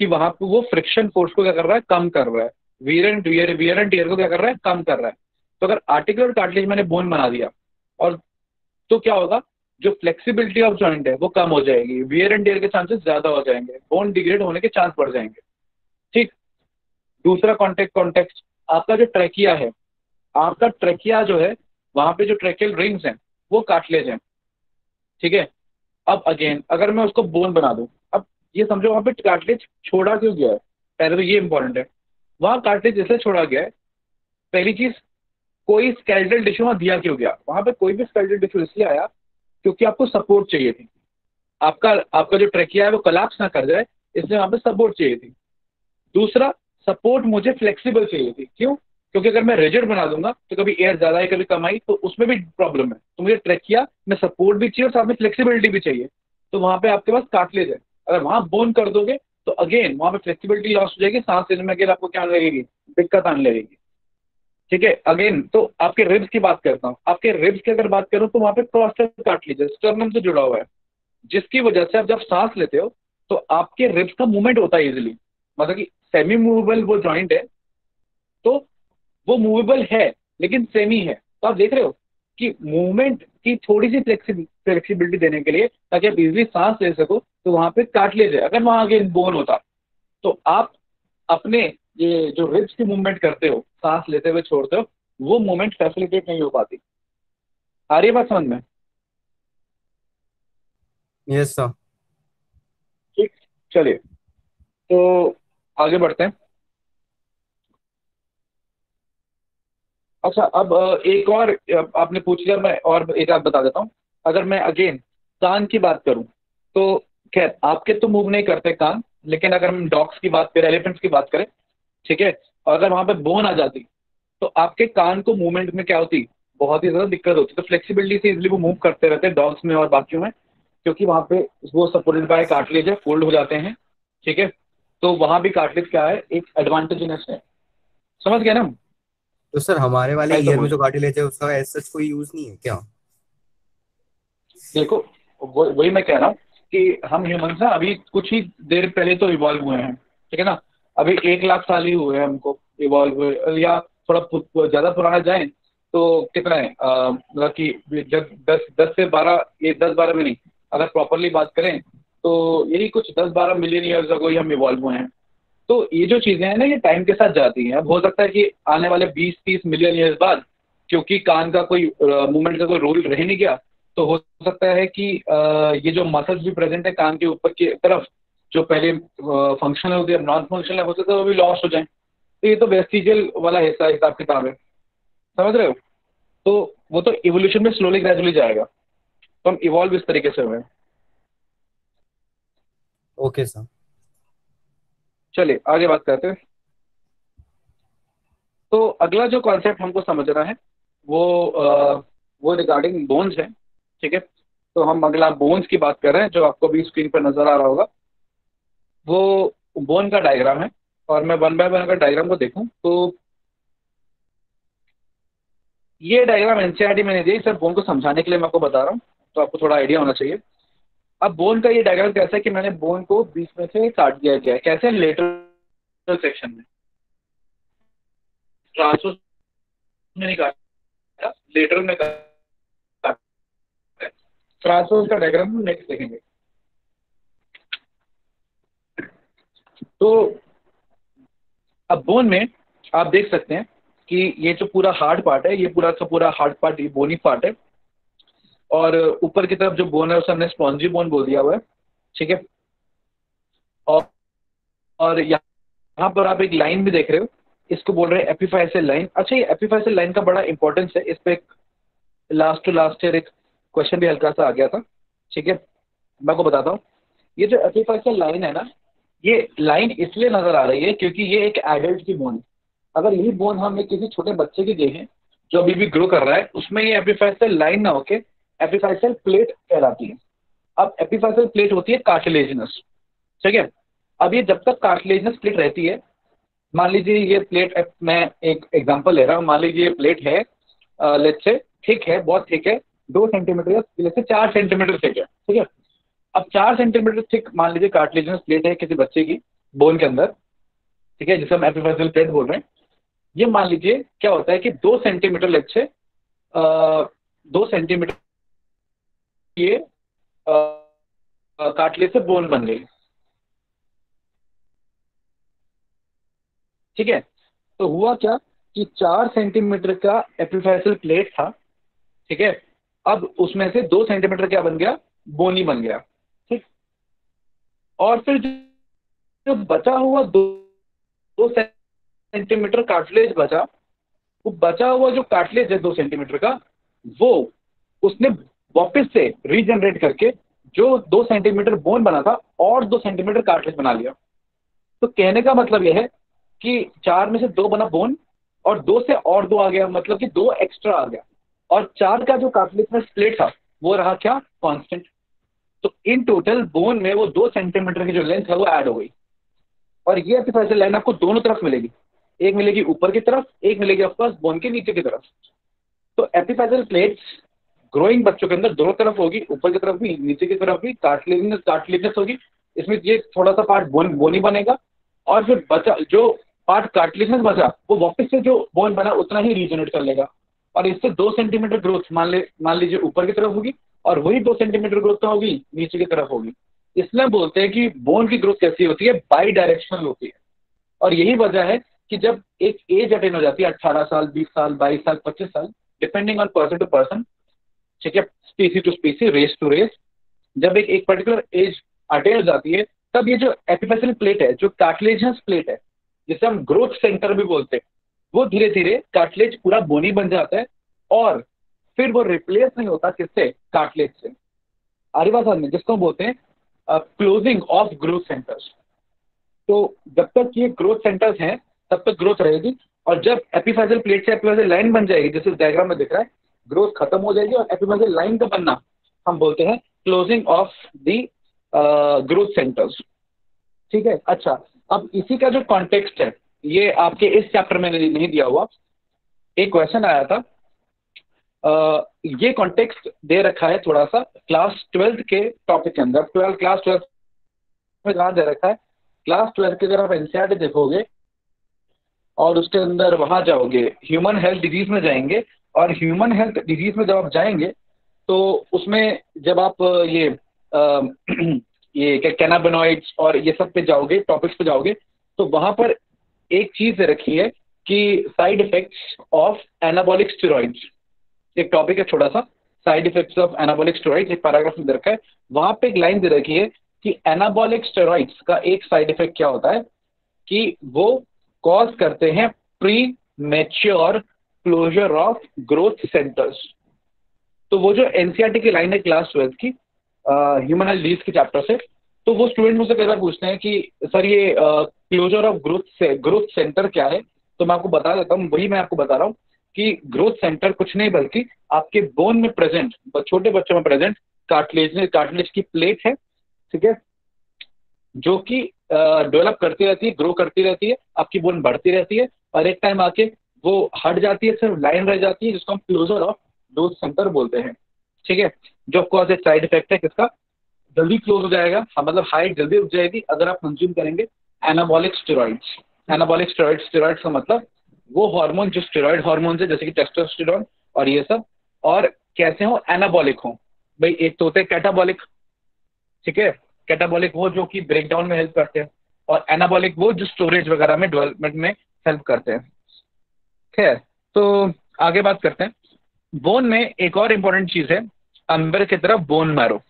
कि वहां पे वो फ्रिक्शन फोर्स को क्या कर रहा है, कम कर रहा है, वियर एंड टियर को क्या कर रहा है, कम कर रहा है। तो अगर आर्टिकुलर कार्टिलेज मैंने बोन बना दिया, और तो क्या होगा, जो फ्लेक्सिबिलिटी ऑफ जॉइंट है वो कम हो जाएगी, वियर एंड टियर के चांसेस ज्यादा हो जाएंगे, बोन डिग्रेड होने के चांस बढ़ जाएंगे, ठीक। दूसरा कॉन्टेक्स्ट, आपका जो ट्रेकिया है, आपका ट्रेकिया जो है, वहां पे जो ट्रेकियल रिंग्स हैं वो कार्टिलेज हैं, ठीक है। अब अगेन अगर मैं उसको बोन बना दूं, अब ये समझो वहां पे कार्टिलेज छोड़ा क्यों गया है, पहले तो ये इंपॉर्टेंट है। वहां कार्टिलेज इसलिए छोड़ा गया है, पहली चीज, कोई स्केलेटल टिश्यू वहां दिया क्यों गया, वहां पे कोई भी स्केलेटल टिश्यू इसलिए आया क्योंकि आपको सपोर्ट चाहिए थी। आपका आपका जो ट्रेकिया है वो कोलैप्स ना कर जाए, इसलिए वहां पे सपोर्ट चाहिए थी। दूसरा, सपोर्ट मुझे फ्लेक्सिबल चाहिए थी, क्यों, क्योंकि अगर मैं रिजिड बना दूंगा तो कभी एयर ज्यादा आई कभी कम आई तो उसमें भी प्रॉब्लम है। तो मुझे ट्रेकिया में सपोर्ट भी चाहिए और साथ में फ्लेक्सिबिलिटी भी चाहिए, तो वहां पे आपके पास कार्टिलेज है। अगर वहां बोन कर दोगे तो अगेन वहां पे फ्लेक्सिबिलिटी लॉस हो जाएगी, सांस लेने में अगेन आपको क्या लगेगी, दिक्कत आने लगेगी। ठीक है। अगेन तो आपके रिब्स की बात करता हूँ, आपके रिब्स की अगर बात करूँ तो वहां पे क्रॉस्टर कार्टिलेज स्टर्नम से जुड़ा हुआ है, जिसकी वजह से आप जब सांस लेते हो तो आपके रिब्स का मूवमेंट होता है इजिली। मतलब कि सेमी मूवेबल वो जॉइंट है, तो वो मूवेबल है लेकिन सेमी है। तो आप देख रहे हो कि मूवमेंट की थोड़ी सी फ्लेक्सिबिलिटी देने के लिए, ताकि आप इजिली सांस ले सको, तो वहां पे कार्टिलेज है। अगर वहां आगे बोन होता तो आप अपने ये जो रिब्स की मूवमेंट करते हो सांस लेते हुए छोड़ते हो, वो मूवमेंट फैसिलिटेट नहीं हो पाती। आ रही है बात समझ में? Yes sir. ठीक, चलिए तो आगे बढ़ते हैं। अच्छा, अब एक और आपने पूछ लिया, मैं और एक आध बता देता हूँ। अगर मैं अगेन कान की बात करूं तो खैर आपके तो मूव नहीं करते कान, लेकिन अगर हम डॉग्स की बात करें, एलिफेंट्स की बात करें, ठीक है, और अगर वहां पे बोन आ जाती तो आपके कान को मूवमेंट में क्या होती, बहुत ही ज्यादा दिक्कत होती। तो फ्लेक्सिबिलिटी से इजिली वो मूव करते रहते हैं डॉग्स में और बाकियों में, क्योंकि वहां पे वो सपोर्टेड बाय कार्टिलेज है, फोल्ड हो जाते हैं। ठीक है, तो वहां भी कार्टिलेज क्या है, एक एडवांटेजनेस है। समझ गए ना? तो सर हमारे वाले ऐसा ईयर में बोल, जो कार्टिलेज है उसका एज सच कोई यूज नहीं है क्या? देखो वही मैं कह रहा हूँ कि हम ह्यूमंस ना अभी कुछ ही देर पहले तो इवॉल्व हुए हैं, ठीक है ना। अभी 1 लाख साल ही हुए हैं हमको इवॉल्व हुए, या थोड़ा ज्यादा पुराना जाए तो कितना है, मतलब कि जब 10 से 12, ये 10-12 में नहीं, अगर प्रॉपरली बात करें तो यही कुछ 10-12 मिलियन ईयर्स अगो ही हम इवॉल्व हुए हैं। तो ये जो चीजें हैं ना, ये टाइम के साथ जाती हैं। अब हो सकता है कि आने वाले 20-30 मिलियन ईयर्स बाद, क्योंकि कान का कोई मूवमेंट का कोई रोल रह नहीं गया, तो हो सकता है कि ये जो मसल्स भी प्रेजेंट है कान के ऊपर की तरफ, जो पहले फंक्शनल होते हैं, नॉन फंक्शनल हो सकता है वो भी लॉस्ट हो जाए। तो ये तो वेस्टिजियल वाला हिस्सा हिसाब किताब है, समझ रहे हो? तो वो तो इवोल्यूशन में स्लोली ग्रेजुअली जाएगा। तो हम इवॉल्व इस तरीके से हुए हैं। Okay sir. चलिए आगे बात करते हैं। तो अगला जो कॉन्सेप्ट हमको समझना है वो वो रिगार्डिंग बोन्स है। ठीक है, तो हम अगला बोन्स की बात कर रहे हैं, जो आपको भी स्क्रीन पर नजर आ रहा होगा। वो बोन का डायग्राम है, और मैं वन बाय वन अगर डायग्राम को देखूं तो ये डायग्राम एनसीईआरटी में नहीं दी, सिर्फ बोन को समझाने के लिए मैं आपको बता रहा हूँ, तो आपको थोड़ा आइडिया होना चाहिए। अब बोन का ये डायग्राम कैसा है कि मैंने बोन को बीच में से काट दिया गया है। कैसे? लेटरल सेक्शन में, ट्रांसवर्स में नहीं काटा, लेटरल में काटा है। ट्रांसवर्स का डायग्राम हम नेक्स्ट देखेंगे। तो अब बोन में आप देख सकते हैं कि ये जो पूरा हार्ड पार्ट है, ये पूरा का पूरा हार्ड पार्ट, ये बोनी पार्ट है। और ऊपर की तरफ जो बोन है उसे हमने स्पॉन्जी बोन बोल दिया हुआ है। ठीक है, और यहाँ पर आप एक लाइन भी देख रहे हो, इसको बोल रहे हैं एपिफाइसियल लाइन। अच्छा, ये एपिफाइसियल लाइन का बड़ा इंपॉर्टेंस है, इस पे लास्ट टू लास्ट ईयर एक क्वेश्चन भी हल्का सा आ गया था। ठीक है, मैं आपको बताता हूँ। ये जो एपिफाइसियल लाइन है ना, ये लाइन इसलिए नजर आ रही है क्योंकि ये एक एडल्ट की बोन है। अगर यही बोन हम एक किसी छोटे बच्चे की देखें जो अभी भी ग्रो कर रहा है, उसमें ये एपिफाइसियल लाइन ना होके एपिफाइसियल प्लेट कहलाती है। अब एपिफाइसियल प्लेट होती है कार्टिलेजिनस। ठीक है, अब ये जब तक कार्टिलेजिनस प्लेट रहती है, मान लीजिए ये प्लेट, मैं एक एग्जांपल ले रहा हूँ, मान लीजिए ये प्लेट है, लेट्स से थिक है, बहुत थिक है, 2 सेंटीमीटर या लेट्स से 4 सेंटीमीटर थिक है। ठीक है, अब 4 सेंटीमीटर थिक मान लीजिए कार्टिलेजिनस प्लेट है किसी बच्चे की बोन के अंदर। ठीक है, जिसे हम एपिफाइसियल प्लेट बोल रहे हैं। ये मान लीजिए क्या होता है कि 2 सेंटीमीटर लेट्स से 2 सेंटीमीटर ये कार्टिलेज से बोन बन गई। ठीक है, तो हुआ क्या कि 4 सेंटीमीटर का एपिफाइसियल प्लेट था। ठीक है, अब उसमें से 2 सेंटीमीटर क्या बन गया, बोनी बन गया। ठीक, और फिर जो बचा हुआ 2 सेंटीमीटर कार्टिलेज बचा, वो बचा हुआ जो कार्टिलेज है 2 सेंटीमीटर का, वो उसने वापस से रीजनरेट करके जो 2 सेंटीमीटर बोन बना था और 2 सेंटीमीटर कार्टिलेज बना लिया। तो कहने का मतलब यह है कि 4 में से 2 बना बोन, और 2 से और 2 आ गया, मतलब कि 2 एक्स्ट्रा आ गया, और 4 का जो कार्टिलेज में स्प्लिट था वो रहा क्या, कांस्टेंट। तो इन टोटल बोन में वो 2 सेंटीमीटर की जो लेंथ है वो ऐड हो गई। और ये एपिफाइसियल लाइन आपको दोनों तरफ मिलेगी, एक मिलेगी ऊपर की तरफ, एक मिलेगी ऑफकोर्स बोन के नीचे की तरफ। तो एपिफेजल प्लेट्स ग्रोइंग बच्चों के अंदर दोनों तरफ होगी, ऊपर की तरफ भी नीचे की तरफ भी। कार्टिलेजनस होगी, इसमें ये थोड़ा सा पार्ट बोनी बनेगा, और फिर बचा जो पार्ट कार्टिलेजनस बचा वो वापस से जो बोन बना उतना ही रीजनरेट कर लेगा, और इससे 2 सेंटीमीटर ग्रोथ मान लीजिए ऊपर की तरफ होगी, और वही 2 सेंटीमीटर ग्रोथ तो होगी नीचे की तरफ होगी। इसलिए बोलते हैं कि बोन की ग्रोथ कैसी होती है, बाई डायरेक्शनल होती है। और यही वजह है कि जब एक एज अटेन हो जाती है 18 साल, 20 साल, 22 साल, 25 साल, depending on person to person, ठीक है, specie to specie, race to race, जब एक पर्टिकुलर एज अटेन हो जाती है, तब ये जो एपिफेसियल प्लेट है, जो कार्टिलेजनस प्लेट है, जिसे हम ग्रोथ सेंटर भी बोलते हैं, वो धीरे धीरे कार्टिलेज पूरा बोनी बन जाता है, और फिर वो रिप्लेस नहीं होता किससे, कार्टिलेज से। आरिवासाद में जिसको बोलते हैं क्लोजिंग ऑफ ग्रोथ सेंटर्स। तो जब तक ये ग्रोथ सेंटर्स हैं तब तक ग्रोथ रहेगी, और जब एपिफेसियल प्लेट से एपिफेसियल लाइन बन जाएगी, जैसे डायग्राम में दिख रहा है, ग्रोथ खत्म हो जाएगी, और एपिफेसियल लाइन का बनना हम बोलते हैं closing of the growth centres. ठीक है, अच्छा, अब इसी का जो कॉन्टेक्स्ट है, ये आपके इस चैप्टर में नहीं दिया हुआ, एक क्वेश्चन आया था, ये कॉन्टेक्स्ट दे रखा है थोड़ा सा क्लास 12 के टॉपिक के अंदर। क्लास 12 में कहाँ दे रखा है, क्लास 12 के अगर आप एनसीईआरटी देखोगे और उसके अंदर वहां जाओगे, ह्यूमन हेल्थ डिजीज में जाएंगे, और ह्यूमन हेल्थ डिजीज में जब आप जाएंगे तो उसमें जब आप ये कैनाबिनॉइड्स और ये सब पे जाओगे, टॉपिक्स पे जाओगे, तो वहां पर एक चीज रखी है कि side effects of anabolic steroids, एक टॉपिक है छोटा सा, side effects of anabolic steroids, एक पैराग्राफ में दे रखा है। वहां पे एक लाइन दे रखी है कि एनाबॉलिक स्टेरॉइड्स का एक साइड इफेक्ट क्या होता है कि वो कॉज करते हैं premature closure of growth centres. तो वो जो एनसीईआरटी की लाइन है क्लास 12 की ह्यूमन हेल्थ डिजीज के चैप्टर से, तो वो स्टूडेंट मुझसे कई बार पूछते हैं कि सर ये क्लोजर ऑफ ग्रोथ सेंटर क्या है, तो मैं आपको बता देता हूँ, वही मैं आपको बता रहा हूँ कि ग्रोथ सेंटर कुछ नहीं बल्कि आपके बोन में प्रेजेंट, छोटे बच्चों में प्रेजेंट कार्टिलेज की प्लेट है, ठीक है, जो कि डेवलप करती रहती है, ग्रो करती रहती है, आपकी बोन बढ़ती रहती है, और एक टाइम आके वो हट जाती है, सिर्फ लाइन रह जाती है, जिसको हम क्लोजर ऑफ ग्रोथ सेंटर बोलते हैं। ठीक है, जो कॉज एक साइड इफेक्ट है किसका, जल्दी क्लोज हो जाएगा, मतलब हाइट जल्दी रुक जाएगी अगर आप कंज्यूम करेंगे एनाबॉलिक स्टेरॉइड्स। एनाबॉलिक स्टेरॉइड्स का मतलब वो हार्मोन जो स्टेरॉइड हार्मोन है, जैसे कि टेस्टोस्टेरोन और ये सब, और कैसे हो, एनाबॉलिक हो भाई। एक तो होते हैं कैटाबॉलिक, ठीक है, कैटाबॉलिक वो जो कि ब्रेक डाउन में हेल्प करते हैं, और एनाबॉलिक वो जो स्टोरेज वगैरह में डेवलपमेंट में हेल्प करते हैं। खैर, तो आगे बात करते हैं। बोन में एक और इम्पोर्टेंट चीज है अंदर की तरफ, बोन मैरो।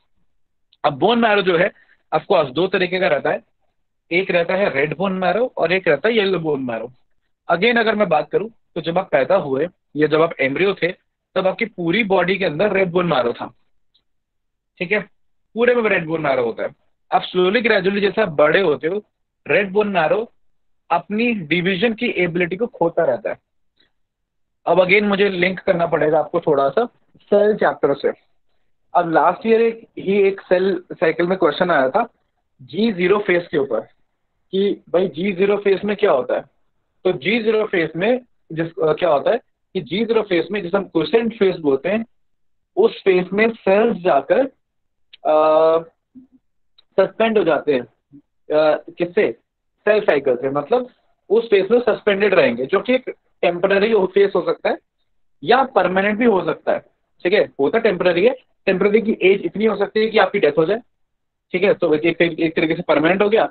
अब बोन मैरो जो है ऑफकोर्स 2 तरीके का रहता है, एक रहता है रेड बोन मैरो और एक रहता है येलो बोन मैरो। अगेन अगर मैं बात करूं तो जब आप पैदा हुए या जब आप एम्ब्रियो थे तब आपकी पूरी बॉडी के अंदर रेड बोन मैरो था, ठीक है, पूरे में रेड बोन मैरो होता है। आप स्लोली ग्रेजुअली जैसे आप बड़े होते हो, रेड बोन मैरो अपनी डिवीजन की एबिलिटी को खोता रहता है। अब अगेन मुझे लिंक करना पड़ेगा आपको थोड़ा सा सेल चैप्टर से। अब लास्ट ईयर एक सेल साइकिल में क्वेश्चन आया था G0 फेज के ऊपर कि भाई G0 फेज में क्या होता है। तो G0 फेज में क्या होता है कि G0 फेज में जिसे हम क्वेश्चन फेज बोलते हैं, उस फेज में सेल्स जाकर सस्पेंड हो जाते हैं, किससे, सेल साइकिल से, मतलब उस फेज में सस्पेंडेड रहेंगे, जो कि एक टेम्पररी फेज हो सकता है या परमानेंट भी हो सकता है। ठीक है, होता टेम्पररी है, टेम्पररी की एज इतनी हो सकती है कि आपकी डेथ हो जाए, ठीक है, तो एक तरीके से परमानेंट हो गया,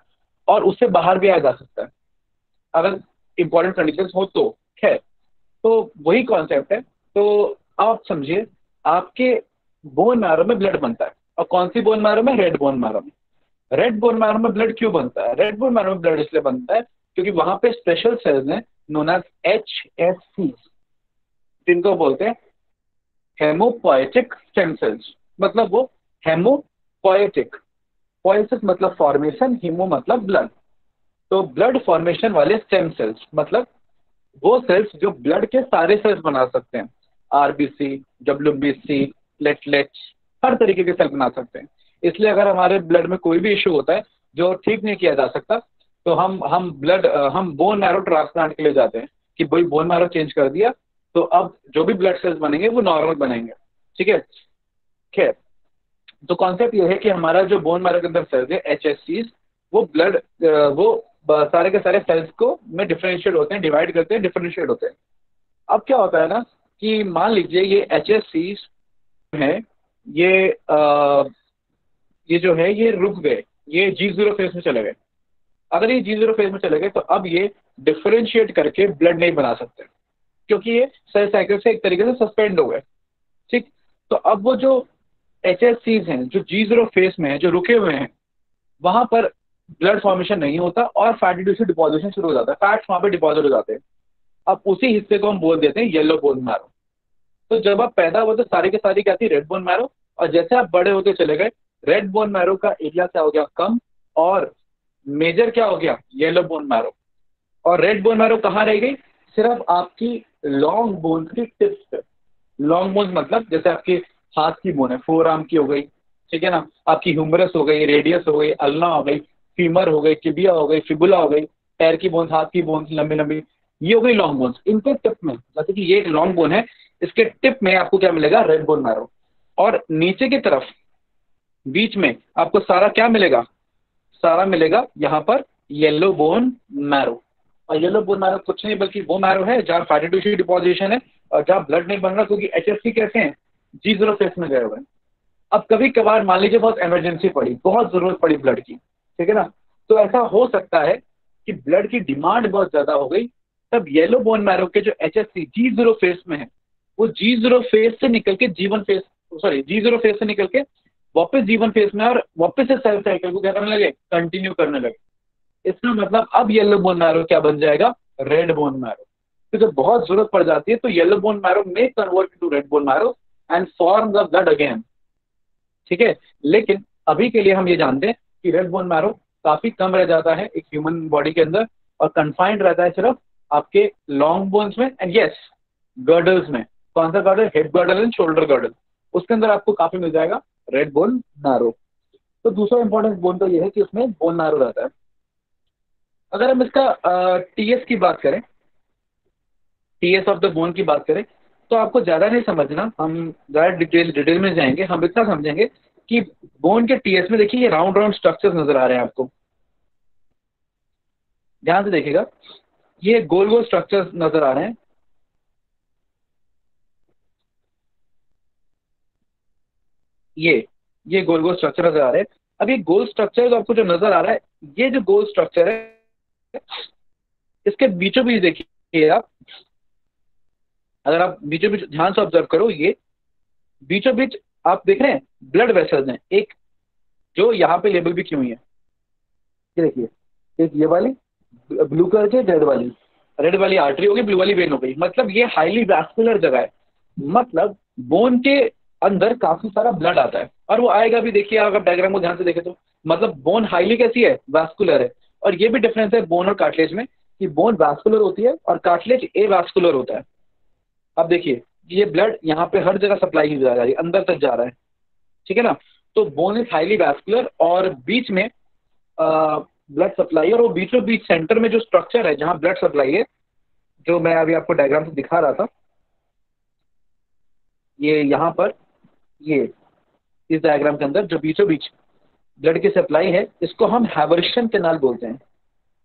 और उससे बाहर भी आया जा सकता है अगर इंपॉर्टेंट कंडीशंस हो तो। खैर, तो वही कॉन्सेप्ट है। तो आप समझिए, आपके बोन मैरो में ब्लड बनता है, और कौन सी बोन मैरो में, रेड बोन मैरो में। रेड बोन मैरो में ब्लड क्यों बनता है, रेड बोन मैरो में ब्लड इसलिए बनता है क्योंकि वहां पे स्पेशल सेल्स हैं नोन एज HSC, जिनको बोलते हैं हेमोपोएटिक स्टेम सेल्स। मतलब वो हेमोपोएटिक, पोएसिस मतलब फॉर्मेशन, हीमो मतलब ब्लड, तो ब्लड फॉर्मेशन वाले स्टेम सेल्स, मतलब वो सेल्स जो ब्लड के सारे सेल्स बना सकते हैं, RBC, WBC, प्लेटलेट्स, हर तरीके के सेल बना सकते हैं। इसलिए अगर हमारे ब्लड में कोई भी इश्यू होता है जो ठीक नहीं किया जा सकता, तो हम ब्लड हम बोन मैरो ट्रांसप्लांट के लिए जाते हैं कि भाई बोन मैरो चेंज कर दिया तो अब जो भी ब्लड सेल्स बनेंगे वो नॉर्मल बनेंगे। ठीक है, खैर तो कॉन्सेप्ट ये है कि हमारा जो बोन मैरो के अंदर सेल्स है HSCs, वो ब्लड वो सारे के सारे सेल्स को में डिफरेंशिएट होते हैं, डिवाइड करते हैं, डिफरेंशिएट होते हैं। अब क्या होता है ना कि मान लीजिए ये HSCs है, ये ये जो है ये रुक गए, ये G0 फेज में चले गए। अगर ये G0 फेज में चले गए तो अब ये डिफरेंशिएट करके ब्लड नहीं बना सकते क्योंकि ये सेल साइकिल से एक तरीके से सस्पेंड हो गए। ठीक, तो अब वो जो HSCs हैं जो G0 फेज में है, जो रुके हुए हैं, वहां पर ब्लड फॉर्मेशन नहीं होता और फैटी टिश्यू डिपोजिशन शुरू हो जाता है, फैट्स वहां पे डिपॉजिट हो जाते हैं। अब उसी हिस्से को हम बोल देते हैं येलो बोन मैरो। तो जब आप पैदा हुए तो सारी की सारी क्या थी, रेड बोन मैरो, और जैसे आप बड़े होते चले गए रेड बोन मैरो का एरिया क्या हो गया, कम, और मेजर क्या हो गया, येलो बोन मैरो। और रेड बोन मैरो कहाँ रह गई, सिर्फ आपकी लॉन्ग बोन की टिप्स पे। लॉन्ग बोन मतलब जैसे आपकी हाथ की बोन है, फोर आर्म की हो गई, ठीक है ना, आपकी ह्यूमरस हो गई, रेडियस हो गई, अल्ना हो गई, फीमर हो गई, टिबिया हो गई, फिबुला हो गई, पैर की बोन, हाथ की बोन लंबी लंबी, ये हो गई लॉन्ग बोन्स। इनके टिप में, जैसे कि ये एक लॉन्ग बोन है, इसके टिप में आपको क्या मिलेगा, रेड बोन मैरो। और नीचे की तरफ बीच में आपको सारा क्या मिलेगा, सारा मिलेगा यहाँ पर येलो बोन मैरो। और येलो बोन मैरो कुछ नहीं बल्कि वो मैरो है जहाँ फैटी टिश्यू डिपोजिशन है और जहाँ ब्लड नहीं बन रहा, क्योंकि HSC कैसे हैं, G0 फेस में गए हुए हैं। अब कभी कभार मान लीजिए बहुत इमरजेंसी पड़ी, बहुत जरूरत पड़ी ब्लड की, ठीक है ना, तो ऐसा हो सकता है कि ब्लड की डिमांड बहुत ज्यादा हो गई, तब येलो बोन मैरो के जो HSC G0 फेस में है वो G0 फेस से निकल के G1 face, sorry G0 face से निकल के वापस G1 फेस में और वापस से सेल साइकिल को क्या करने लगे, कंटिन्यू करने लगे। इसका मतलब अब येलो बोन मैरो क्या बन जाएगा, रेड बोन मैरो। तो जब बहुत जरूरत पड़ जाती है तो येलो बोन मैरो में convert to red bone marrow and form the blood again. ठीक है, लेकिन अभी के लिए हम ये जानते हैं कि रेड बोन मैरो काफी कम रह जाता है एक ह्यूमन बॉडी के अंदर और कन्फाइंड रहता है सिर्फ आपके लॉन्ग बोन्स में एंड यस गर्डल्स में। कौन सा girdle, head girdle and shoulder girdle, उसके अंदर आपको काफी मिल जाएगा रेड बोन मैरो। तो दूसरा इंपॉर्टेंट बोन तो ये है कि उसमें बोन मैरो रहता है। अगर हम इसका TS की बात करें, TS ऑफ द बोन की बात करें, तो आपको ज्यादा नहीं समझना, हम ज्यादा डिटेल में जाएंगे, हम इतना समझेंगे कि बोन के TS में देखिए ये राउंड राउंड स्ट्रक्चर्स नजर आ रहे हैं आपको, ध्यान से देखिएगा, ये गोल गोल स्ट्रक्चर्स नजर आ रहे हैं, ये गोल गोल स्ट्रक्चर नजर आ रहे हैं। अब ये गोल स्ट्रक्चर आपको जो नजर आ रहा है, ये जो गोल स्ट्रक्चर है इसके बीचों बीच देखिए आप, अगर आप बीचों बीच ध्यान से ऑब्जर्व करो, ये बीचों बीच आप देख रहे हैं ब्लड वेसल्स हैं, एक जो यहाँ पे लेबल भी की हुई है, ये देखिए, एक ये वाली ब्लू कलर की, रेड वाली आर्टरी हो गई, ब्लू वाली वेन हो गई, मतलब ये हाईली वैस्कुलर जगह है, मतलब बोन के अंदर काफी सारा ब्लड आता है और वो आएगा भी। देखिए अगर डायग्राम को ध्यान से देखें तो मतलब बोन हाईली कैसी है, वैस्कुलर है। और ये भी डिफरेंस है बोन और कार्टिलेज में कि बोन वैस्कुलर होती है और कार्टिलेज ए वैस्कुलर होता है। अब देखिए ये ब्लड यहाँ पे हर जगह सप्लाई की जा रही है, अंदर तक जा रहा है, ठीक है ना। तो बोन इज हाईली वैस्कुलर और बीच में ब्लड सप्लाई, और वो बीचों बीच सेंटर में जो स्ट्रक्चर है जहाँ ब्लड सप्लाई है, जो मैं अभी आपको डायग्राम से दिखा रहा था, ये यहाँ पर, ये इस डायग्राम के अंदर जो बीचों बीच ब्लड की सप्लाई है, इसको हम हैवर्शियन कैनाल बोलते हैं।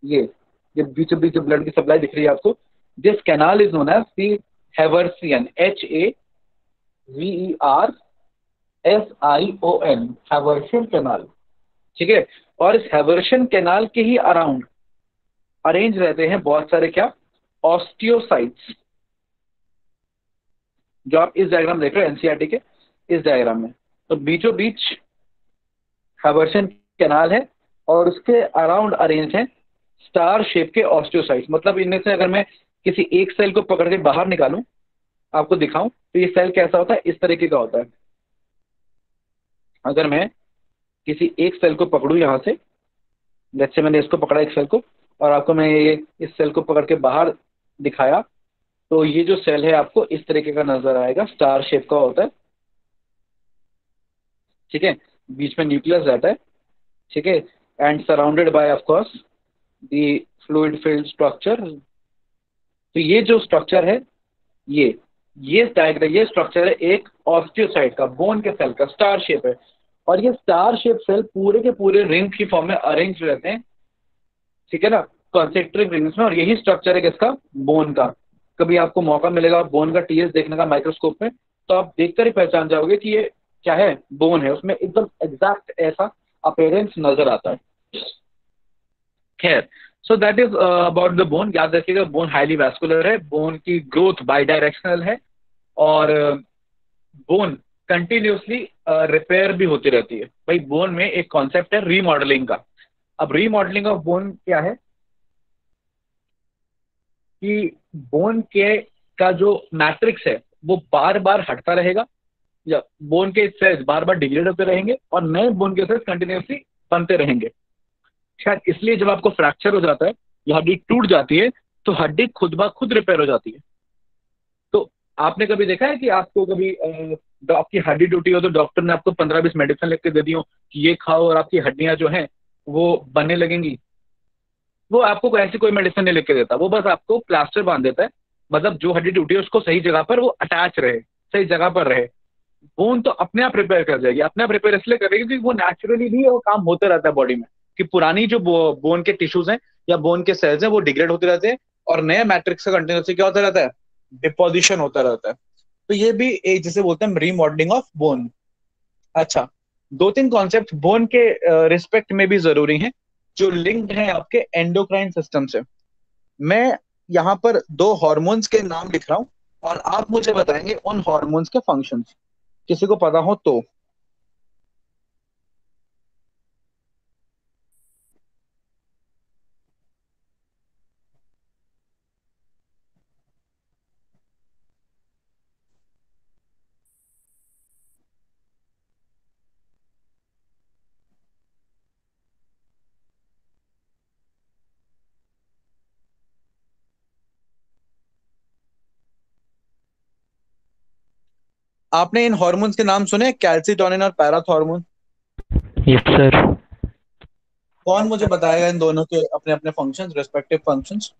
ये बीचों बीच जो ब्लड की सप्लाई दिख रही है आपको, this canal is known as the Haversian, HAVERSION, Haversian canal, ठीक है। और इस हैवर्शियन कैनाल के ही अराउंड अरेंज रहते हैं बहुत सारे क्या, ऑस्टियोसाइट्स, जो आप इस डायग्राम देख रहे हो NCERT के इस डायग्राम में। तो बीचों बीच हैवर्शियन कैनाल है और उसके अराउंड अरेंज है स्टार शेप के ऑस्टियोसाइट्स। मतलब इनमें से अगर मैं किसी एक सेल को पकड़ के बाहर निकालूं, आपको दिखाऊं, तो ये सेल कैसा होता है, इस तरीके का होता है। अगर मैं किसी एक सेल को पकड़ूं यहाँ से, जैसे मैंने इसको पकड़ा एक सेल को, और आपको मैं ये इस सेल को पकड़ के बाहर दिखाया, तो ये जो सेल है आपको इस तरीके का नजर आएगा, स्टार शेप का होता है, ठीक है। बीच में न्यूक्लियस रहता है, ठीक है, and surrounded by of course the fluid filled structure. तो ये जो स्ट्रक्चर है, ये डायग्राम, ये स्ट्रक्चर है एक ऑस्टियोसाइट का, बोन के सेल का, स्टार शेप है। और ये स्टार शेप सेल पूरे के पूरे रिंग की फॉर्म में अरेंज रहते हैं, ठीक है ना, कॉन्सेंट्रिक रिंग्स में। और यही स्ट्रक्चर है किसका, बोन का। कभी आपको मौका मिलेगा बोन का टीएस देखने का माइक्रोस्कोप में, तो आप देखकर ही पहचान जाओगे कि ये क्या है, बोन है। उसमें एकदम एग्जैक्ट ऐसा अपेरेंस नजर आता है। खैर, so that is about the bone. याद रखिएगा, बोन हाईली वैस्कुलर है, बोन की ग्रोथ बाई डायरेक्शनल है, और बोन कंटिन्यूसली रिपेयर भी होती रहती है। भाई बोन में एक कॉन्सेप्ट है रीमॉडलिंग का। अब रीमॉडलिंग ऑफ बोन क्या है कि बोन के का जो मैट्रिक्स है वो बार बार हटता रहेगा, या बोन के सेल्स बार बार डिग्रेड होते रहेंगे, और नए बोन के सेल्स कंटिन्यूसली बनते रहेंगे। शायद इसलिए जब आपको फ्रैक्चर हो जाता है या हड्डी टूट जाती है, तो हड्डी खुद ब खुद रिपेयर हो जाती है। तो आपने कभी देखा है कि आपको कभी आपकी हड्डी टूटी हो तो डॉक्टर ने आपको 15-20 मेडिसिन लिख के दे दी हो कि ये खाओ और आपकी हड्डियां जो हैं वो बनने लगेंगी? वो आपको ऐसी कोई मेडिसिन नहीं लिख के देता, वो बस आपको प्लास्टर बांध देता है। मतलब जो हड्डी टूटी है उसको सही जगह पर वो अटैच रहे, सही जगह पर रहे। बोन तो अपने आप रिपेयर कर जाएगी, अपने आप रिपेयर इसलिए करेगी क्योंकि वो नेचुरली भी वो काम होता रहता है बॉडी में, कि पुरानी जो बोन के टिश्यूज हैं या बोन के सेल्स हैं वो डिग्रेड होते रहते हैं, और नए मैट्रिक्स का कंटिन्यूसली क्या होता रहता है, डिपोजिशन होता रहता है। तो ये भी एक जिसे बोलते हैं रीमॉडलिंग ऑफ बोन। अच्छा, दो तीन कॉन्सेप्ट बोन के रिस्पेक्ट में भी जरूरी हैं जो लिंक्ड हैं आपके एंडोक्राइन सिस्टम से। मैं यहाँ पर दो हार्मोन्स के नाम लिख रहा हूँ, और आप मुझे बताएंगे उन हार्मोन्स के फंक्शंस, किसी को पता हो तो। आपने इन हार्मोन्स के नाम सुने, कैल्सिटोनिन और पैराथॉर्मोन? Yes sir. कौन मुझे बताएगा इन दोनों के अपने अपने फंक्शंस, रिस्पेक्टिव फंक्शंस?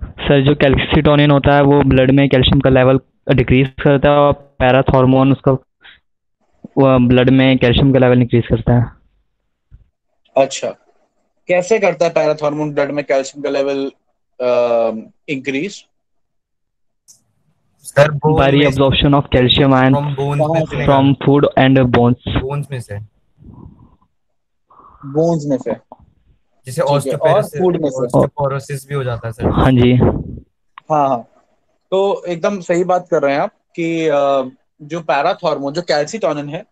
सर जो कैल्सिटोनिन होता है वो ब्लड में कैल्शियम का लेवल डिक्रीज करता है, और पैराथॉर्मोन उसका ब्लड में कैल्शियम का लेवल इंक्रीज करता है। अच्छा, कैसे करता है पैराथॉर्मोन ब्लड में कैल्शियम का level increase? Sir by reabsorption of calcium ion from food and bones में से। बोन्स में से, जैसे ऑस्टियोपोरोसिस भी हो जाता है सर। हाँ जी, हाँ हाँ, तो एकदम सही बात कर रहे हैं आप कि जो पैराथॉर्मोन, जो कैल्सिटोनिन है,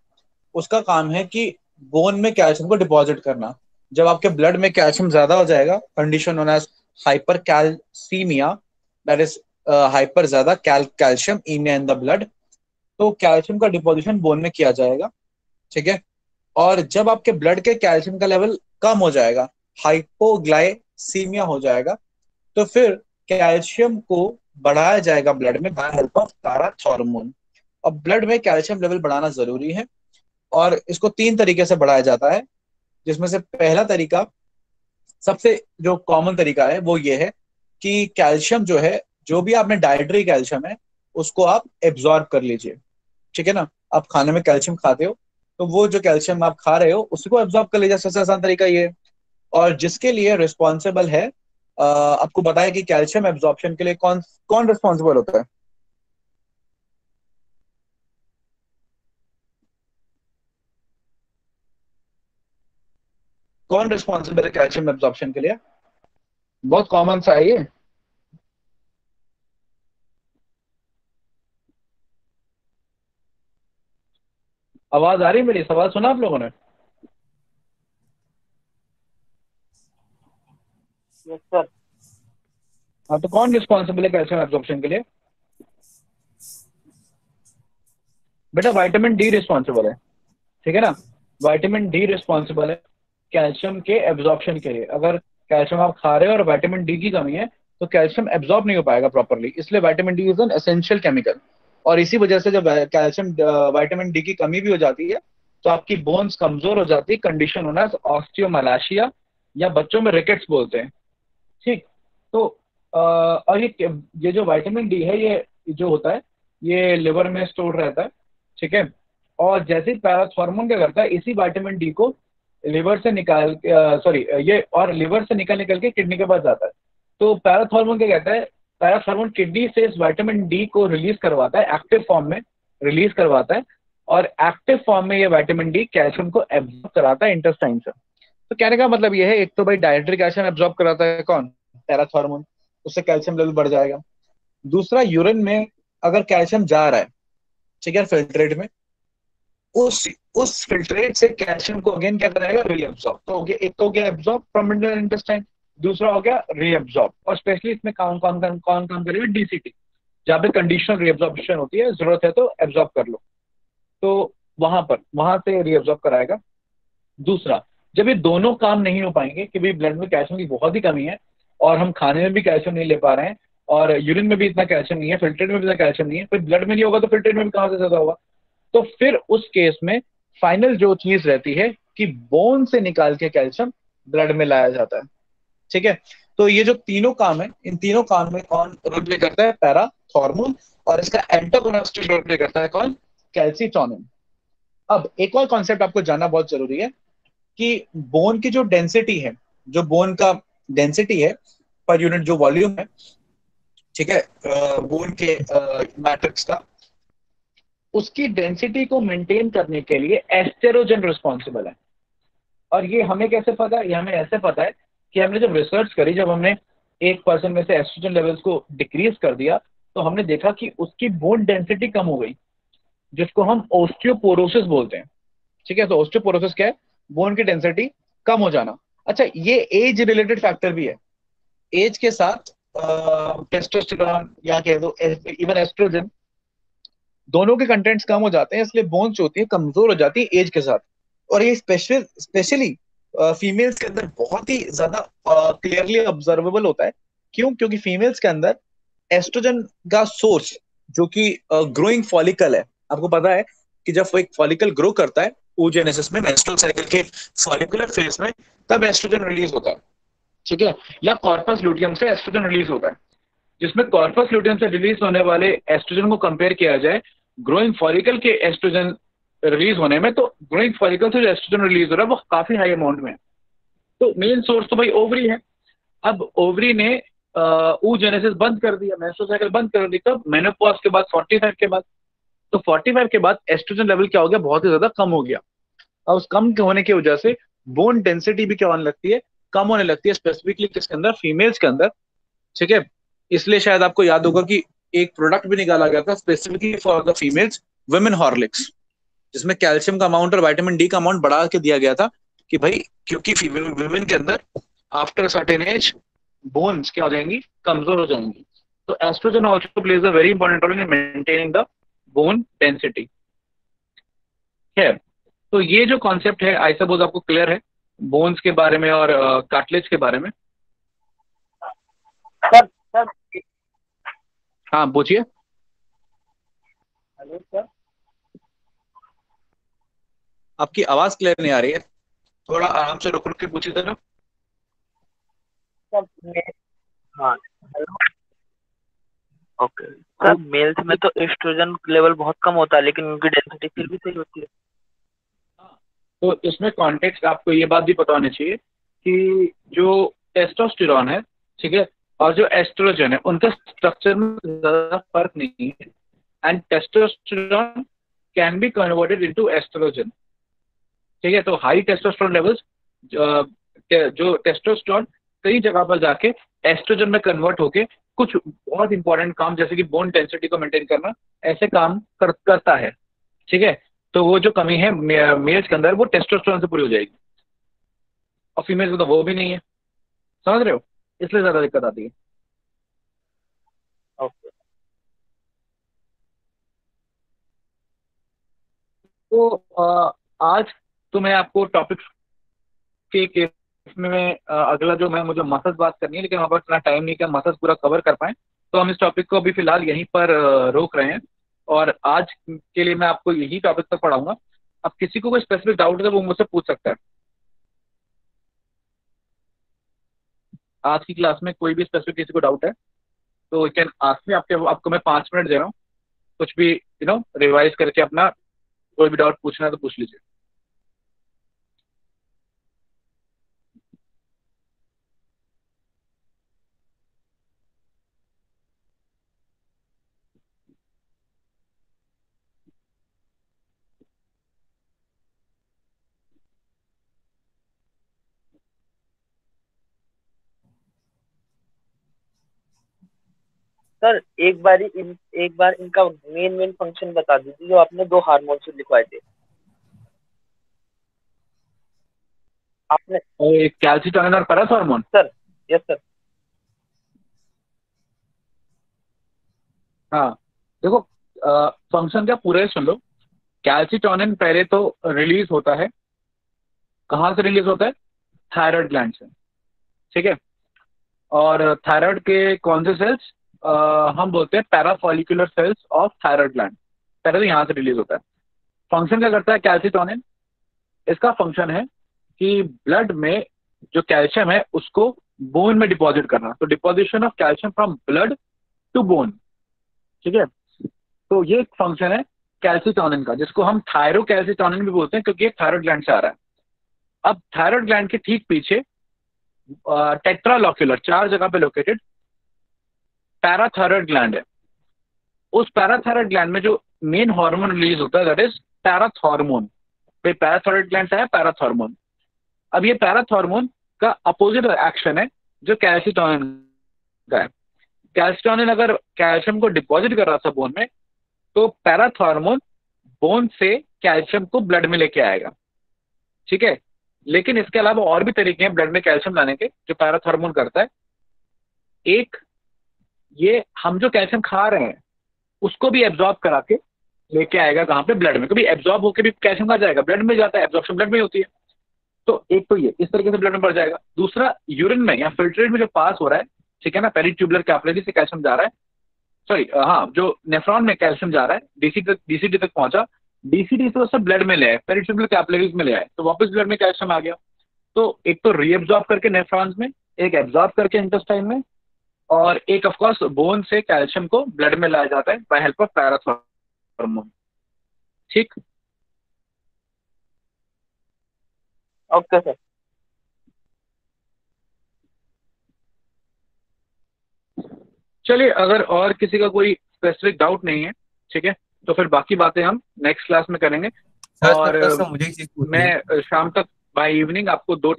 उसका काम है कि बोन में कैल्शियम को डिपॉजिट करना। जब आपके ब्लड में कैल्शियम ज्यादा हो जाएगा, condition known as hypercalcaemia, that is hyper ज्यादा कैल्शियम इन द ब्लड, तो कैल्शियम का डिपोजिशन बोन में किया जाएगा, ठीक है। और जब आपके ब्लड के कैल्शियम का लेवल कम हो जाएगा, हाइपोग्लाइसीमिया हो जाएगा, तो फिर कैल्शियम को बढ़ाया जाएगा ब्लड में बाय हेल्प ऑफ पैराथॉर्मोन। अब ब्लड में कैल्शियम लेवल बढ़ाना जरूरी है, और इसको 3 तरीके से बढ़ाया जाता है, जिसमें से पहला तरीका, सबसे जो कॉमन तरीका है वो ये है कि कैल्शियम जो है, जो भी आपने डाइटरी कैल्शियम है उसको आप एब्जॉर्ब कर लीजिए, ठीक है ना। आप खाने में कैल्शियम खाते हो तो वो जो कैल्शियम आप खा रहे हो उसको एब्जॉर्ब कर लीजिए, सबसे आसान तरीका ये है। और जिसके लिए रिस्पॉन्सिबल है, आपको बताया कि कैल्शियम एब्जॉर्प्शन के लिए कौन कौन रिस्पॉन्सिबल होता है? कौन रिस्पॉन्सिबल है कैल्शियम एब्जॉर्प्शन के लिए? बहुत कॉमन सा है ये। आवाज आ रही है मेरी? सवाल सुना आप लोगों ने? Yes sir. हाँ, तो कौन रिस्पॉन्सिबल है कैल्शियम एब्जॉर्प्शन के लिए? बेटा विटामिन डी रिस्पॉन्सिबल है, ठीक है ना। विटामिन डी रिस्पॉन्सिबल है कैल्शियम के एब्जॉर्प्शन के लिए। अगर कैल्शियम आप खा रहे हो और विटामिन डी की कमी है तो कैल्शियम एब्जॉर्ब नहीं हो पाएगा प्रॉपरली, इसलिए vitamin D is an essential chemical. और इसी वजह से जब कैल्शियम विटामिन डी की कमी भी हो जाती है तो आपकी बोन्स कमजोर हो जाती है, कंडीशन होना है ऑस्टियोमैलाशिया, या बच्चों में रिकेट्स बोलते हैं। ठीक। तो और ये जो विटामिन डी है, ये जो होता है ये लिवर में स्टोर रहता है। ठीक है। और जैसे ही पैराथॉर्मोन क्या करता है, इसी विटामिन डी को लिवर से निकाल सॉरी ये और लिवर से निकल के किडनी के पास जाता है। तो पैराथॉर्मोन क्या कहता है, पैराथॉर्मोन किडनी से इस विटामिन डी को रिलीज करवाता है, एक्टिव फॉर्म में रिलीज करवाता है। और एक्टिव फॉर्म में ये विटामिन डी कैल्शियम को एब्जॉर्ब कराता है इंटेस्टाइन से। तो कहने का मतलब ये है, एक तो भाई डायरेक्टली कैल्शियम एब्जॉर्ब कराता है कौन, पैराथॉर्मोन, उससे कैल्शियम लेवल बढ़ जाएगा। दूसरा, यूरिन में अगर कैल्शियम जा रहा है, ठीक है, फिल्ट्रेट में, उस फिल्ट्रेट से कैल्शियम को अगेन क्या कराएगा, रीअब्सॉर्ब। तो हो गया, एक तो हो गया एब्जॉर्ब फ्रॉम इंटेस्टाइन, दूसरा हो गया रीअब्सॉर्ब। और स्पेशली इसमें कौन काम करेगा, डीसीटी, जहाँ पे कंडीशनल रीअब्सॉर्प्शन होती है, जरूरत है तो एब्जॉर्ब कर लो, तो वहां से रीअब्सॉर्ब कराएगा। दूसरा, जब ये दोनों काम नहीं हो पाएंगे कि भाई ब्लड में कैल्शियम की बहुत ही कमी है और हम खाने में भी कैल्शियम नहीं ले पा रहे हैं और यूरिन में भी इतना कैल्शियम नहीं है, फिल्ट्रेट में भी इतना कैल्शियम नहीं है, फिर ब्लड में नहीं होगा तो फिल्ट्रेट में भी कहां से ज्यादा होगा। तो फिर उस केस में फाइनल जो चीज रहती है कि बोन से निकाल के कैल्शियम ब्लड में लाया जाता है। ठीक है। तो ये जो तीनों काम है, इन तीनों काम में कौन रोल प्ले करता है, पैराथॉर्मोन, और इसका एंटागोनिस्ट रोल प्ले करता है कौन, कैल्सिटोनिन। अब एक और कॉन्सेप्ट आपको जानना बहुत जरूरी है कि बोन की जो डेंसिटी है, जो बोन का डेंसिटी है पर यूनिट जो वॉल्यूम है, ठीक है, बोन के मैट्रिक्स का, उसकी डेंसिटी को मेंटेन करने के लिए एस्टेरोजन रिस्पॉन्सिबल है। और ये हमें कैसे पता है, ये हमें ऐसे पता है कि हमने जब रिसर्च करी, जब हमने एक पर्सन में से एस्ट्रोजन लेवल्स को डिक्रीज कर दिया, तो हमने देखा कि उसकी बोन डेंसिटी कम हो गई, जिसको हम ओस्टियोपोरोसिस बोलते हैं। ठीक है। तो ओस्टियोपोरोसिस क्या है, बोन की डेंसिटी कम हो जाना। अच्छा, ये एज रिलेटेड फैक्टर भी है। एज के साथ टेस्टोस्टेरोन या कह दो इवन एस्ट्रोजन, दोनों के कंटेंट्स कम हो जाते हैं, इसलिए बोन्स होती है कमजोर हो जाती है एज के साथ। और ये स्पेशली फीमेल्स के अंदर बहुत ही ज्यादा क्लियरली ऑब्जर्वेबल होता है। क्यों? क्योंकि फीमेल्स के अंदर एस्ट्रोजन का सोर्स, जो कि ग्रोइंग फॉलिकल है, आपको पता है कि जब एक फॉलिकल ग्रो करता है oogenesis में, मेंस्ट्रुअल साइकिल के फॉलिकुलर फेज में, तब एस्ट्रोजन रिलीज होता है। ठीक है। या कॉर्पस ल्यूटियम से एस्ट्रोजन रिलीज होता है, जिसमें कॉर्पस ल्यूटियम से रिलीज होने वाले एस्ट्रोजन को कंपेयर किया जाए ग्रोइंग फॉलिकल के एस्ट्रोजन रिलीज होने में, तो ग्रोइंग फॉलिकल से जो एस्ट्रोजन रिलीज हो रहा है वो काफी हाई अमाउंट में है। तो मेन सोर्स तो भाई ओवरी है। अब ओवरी ने oogenesis बंद कर दिया, मेंस्ट्रुअल साइकिल बंद कर दी, कब, मेनोपॉज के बाद, 45 के बाद। तो 45 के बाद एस्ट्रोजन लेवल क्या हो गया, बहुत ही ज्यादा कम हो गया। और उस कम होने की वजह से बोन डेंसिटी भी क्या होने लगती है, कम होने लगती है, स्पेसिफिकली किसके अंदर, फीमेल्स के अंदर। ठीक है। इसलिए शायद आपको याद होगा कि एक प्रोडक्ट भी निकाला गया था specifically for the females, women Horlicks, जिसमें कैल्शियम का अमाउंट और विटामिन डी का अमाउंट बढ़ा के दिया गया था कि भाई क्योंकि फीमेल वुमेन के अंदर आफ्टर सर्टेन एज बोन्स क्या हो जाएंगी, कमजोर हो जाएंगी। तो oestrogen also plays a very important role in maintaining the bone density है। तो ये जो कॉन्सेप्ट है, आई सपोज आपको क्लियर है बोन्स के बारे में और कार्टिलेज के बारे में। सर सर हाँ पूछिए। Hello sir. आपकी आवाज क्लियर नहीं आ रही है, थोड़ा आराम से रुक रुक के पूछिए जरा। हाँ हेलो। ओके सर, मेल्स में तो एस्ट्रोजन लेवल बहुत कम होता है, लेकिन उनकी डेंसिटी फिर भी सही होती है। तो इसमें कॉन्टेक्स्ट आपको ये बात भी पता होनी चाहिए कि जो टेस्टोस्टेरॉन है, ठीक है, और जो एस्ट्रोजन है, उनके स्ट्रक्चर में ज्यादा फर्क नहीं है। And testosterone can be converted into oestrogen. ठीक है। तो हाई टेस्टोस्टेरॉन लेवल्स, जो टेस्टोस्टेरॉन कई जगह पर जाके एस्ट्रोजन में कन्वर्ट होके कुछ बहुत इंपॉर्टेंट काम, जैसे कि बोन डेंसिटी को मेंटेन करना, ऐसे काम करता है। ठीक है। तो वो जो कमी है मेल्स के अंदर, वो टेस्टोस्टेरोन से पूरी हो जाएगी, और फीमेल्स में तो वो भी नहीं है। समझ रहे हो? इसलिए ज्यादा दिक्कत आती है। ओके। तो आज तो मैं आपको टॉपिक्स के केस में अगला जो मुझे मसल्स बात करनी है, लेकिन हमारे पास इतना टाइम नहीं कि हम मसल्स पूरा कवर कर पाए, तो हम इस टॉपिक को अभी फिलहाल यहीं पर रोक रहे हैं। और आज के लिए मैं आपको यही टॉपिक तक पढ़ाऊंगा। अब किसी को कोई स्पेसिफिक डाउट है तो वो मुझसे पूछ सकता है। आज की क्लास में कोई भी स्पेसिफिक किसी को डाउट है तो यू कैन आस्क मी। आपको मैं 5 मिनट दे रहा हूँ, कुछ भी रिवाइज करके अपना कोई भी डाउट पूछना है तो पूछ लीजिए। सर एक बार इनका मेन फंक्शन बता दीजिए जो आपने 2 हार्मोन से लिखवाए थे आपने। कैल्सिटोनिन और पैराथॉर्मोन। Sir yes sir. हाँ देखो, फंक्शन का पूरा ही सुन लो। कैल्सिटोनिन पहले तो रिलीज होता है, कहाँ से रिलीज होता है? थायराइड ग्लैंड से, ठीक है। और थायराइड के कौन से सेल्स? हम बोलते हैं parafollicular cells of thyroid gland, पहले तो यहाँ से रिलीज होता है। फंक्शन क्या करता है कैल्सिटोनिन? इसका फंक्शन है कि ब्लड में जो कैल्शियम है उसको बोन में डिपॉजिट करना, तो deposition of calcium from blood to bone, ठीक है। तो ये एक फंक्शन है कैल्सिटोनिन का, जिसको हम थायरोकैल्सिटोनिन भी बोलते हैं क्योंकि ये थायराइड ग्लैंड से आ रहा है। अब थायराइड ग्लैंड के ठीक पीछे टेट्रालोक्यूलर 4 जगह पे लोकेटेड पैराथायराइड ग्लैंड है। उस पैराथायराइड ग्लैंड में जो मेन हार्मोन रिलीज होता है that is parathormone. Parathyroid gland से है पैराथॉर्मोन। अब ये पैराथॉर्मोन का अपोजिट एक्शन है जो कैल्सिटोनिन का है। कैल्सिटोनिन अगर कैल्शियम को डिपॉजिट कर रहा था बोन में, तो पैराथॉर्मोन बोन से कैल्शियम को ब्लड में लेके आएगा, ठीक है। लेकिन इसके अलावा और भी तरीके हैं ब्लड में कैल्शियम लाने के जो पैराथॉर्मोन करता है। एक, ये हम जो कैल्शियम खा रहे हैं उसको भी एब्जॉर्ब करा के लेके आएगा कहाँ पे? ब्लड में। कभी एब्जॉर्ब होकर भी कैल्शियम कहाँ जाएगा? ब्लड में जाता है, एब्जॉर्प्शन ब्लड में होती है। तो एक तो ये इस तरीके से ब्लड में बढ़ जाएगा। दूसरा, यूरिन में या फिल्ट्रेट में जो पास हो रहा है, ठीक है ना, पेरिट्यूबुलर कैपिलरी से कैल्शियम जा रहा है, सॉरी हाँ, जो नेफ्रॉन में कैल्शियम जा रहा है डीसीडी तक पहुंचा, डीसीडी से उससे ब्लड में ले आए, पेरिट्यूबुलर कैपिलरीज में ले आए, तो वापस ब्लड में कैल्शियम आ गया। तो एक तो रीएब्जॉर्ब करके नेफ्रॉन्स में, एक एब्जॉर्ब करके इंटेस्टाइन में, और एक ऑफकोर्स बोन से कैल्शियम को ब्लड में लाया जाता है बाय हेल्प ऑफ पैराथॉर्मोन, ठीक। Okay sir. चलिए, अगर और किसी का कोई स्पेसिफिक डाउट नहीं है, ठीक है, तो फिर बाकी बातें हम नेक्स्ट क्लास में करेंगे। और मुझे एक चीज पूछनी है। मैं शाम तक बाय इवनिंग आपको 2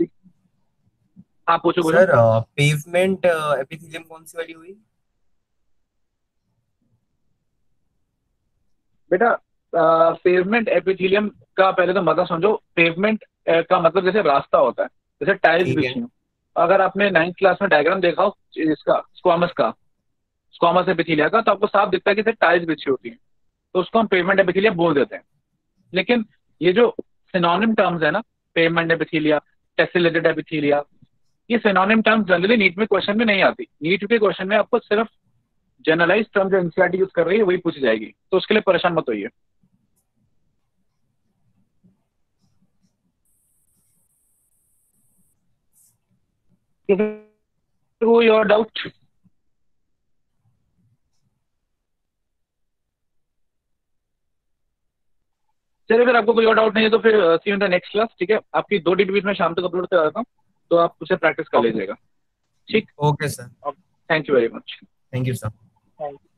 आप पूछो। सर पेवमेंट एपिथेलियम कौन सी वाली हुई? बेटा पेवमेंट एपिथेलियम का पहले तो मतलब समझो। पेवमेंट का मतलब जैसे रास्ता होता है, जैसे टाइल्स ठीक है। बिछी हो। अगर आपने 9th क्लास में डायग्राम देखा हो इसका स्क्वामस एपिथेलिया का, तो आपको साफ दिखता है कि टाइल्स बिछी होती है, तो उसको हम पेवमेंट एपिथेलिया बोल देते हैं। लेकिन ये जो सिनोनिम टर्म्स है ना, पेवमेंट एपिथेलिया, टेसेलेटेड एपिथेलिया, ये सिनोनिम टर्म्स जनरली नीट में क्वेश्चन में नहीं आती। नीट के क्वेश्चन में आपको सिर्फ जनरलाइज टर्म जो एनसीईआरटी यूज कर रही है वही पूछी जाएगी, तो उसके लिए परेशान मत होइए। कोई और डाउट? चलिए, अगर आपको कोई और डाउट नहीं है तो फिर see you in the next class, ठीक है। आपकी 2 DTV में शाम तक अपलोड कर देता हूँ, तो आप उसे प्रैक्टिस कर लीजिएगा, ठीक। Okay sir. Thank you very much. Thank you sir. Thank you.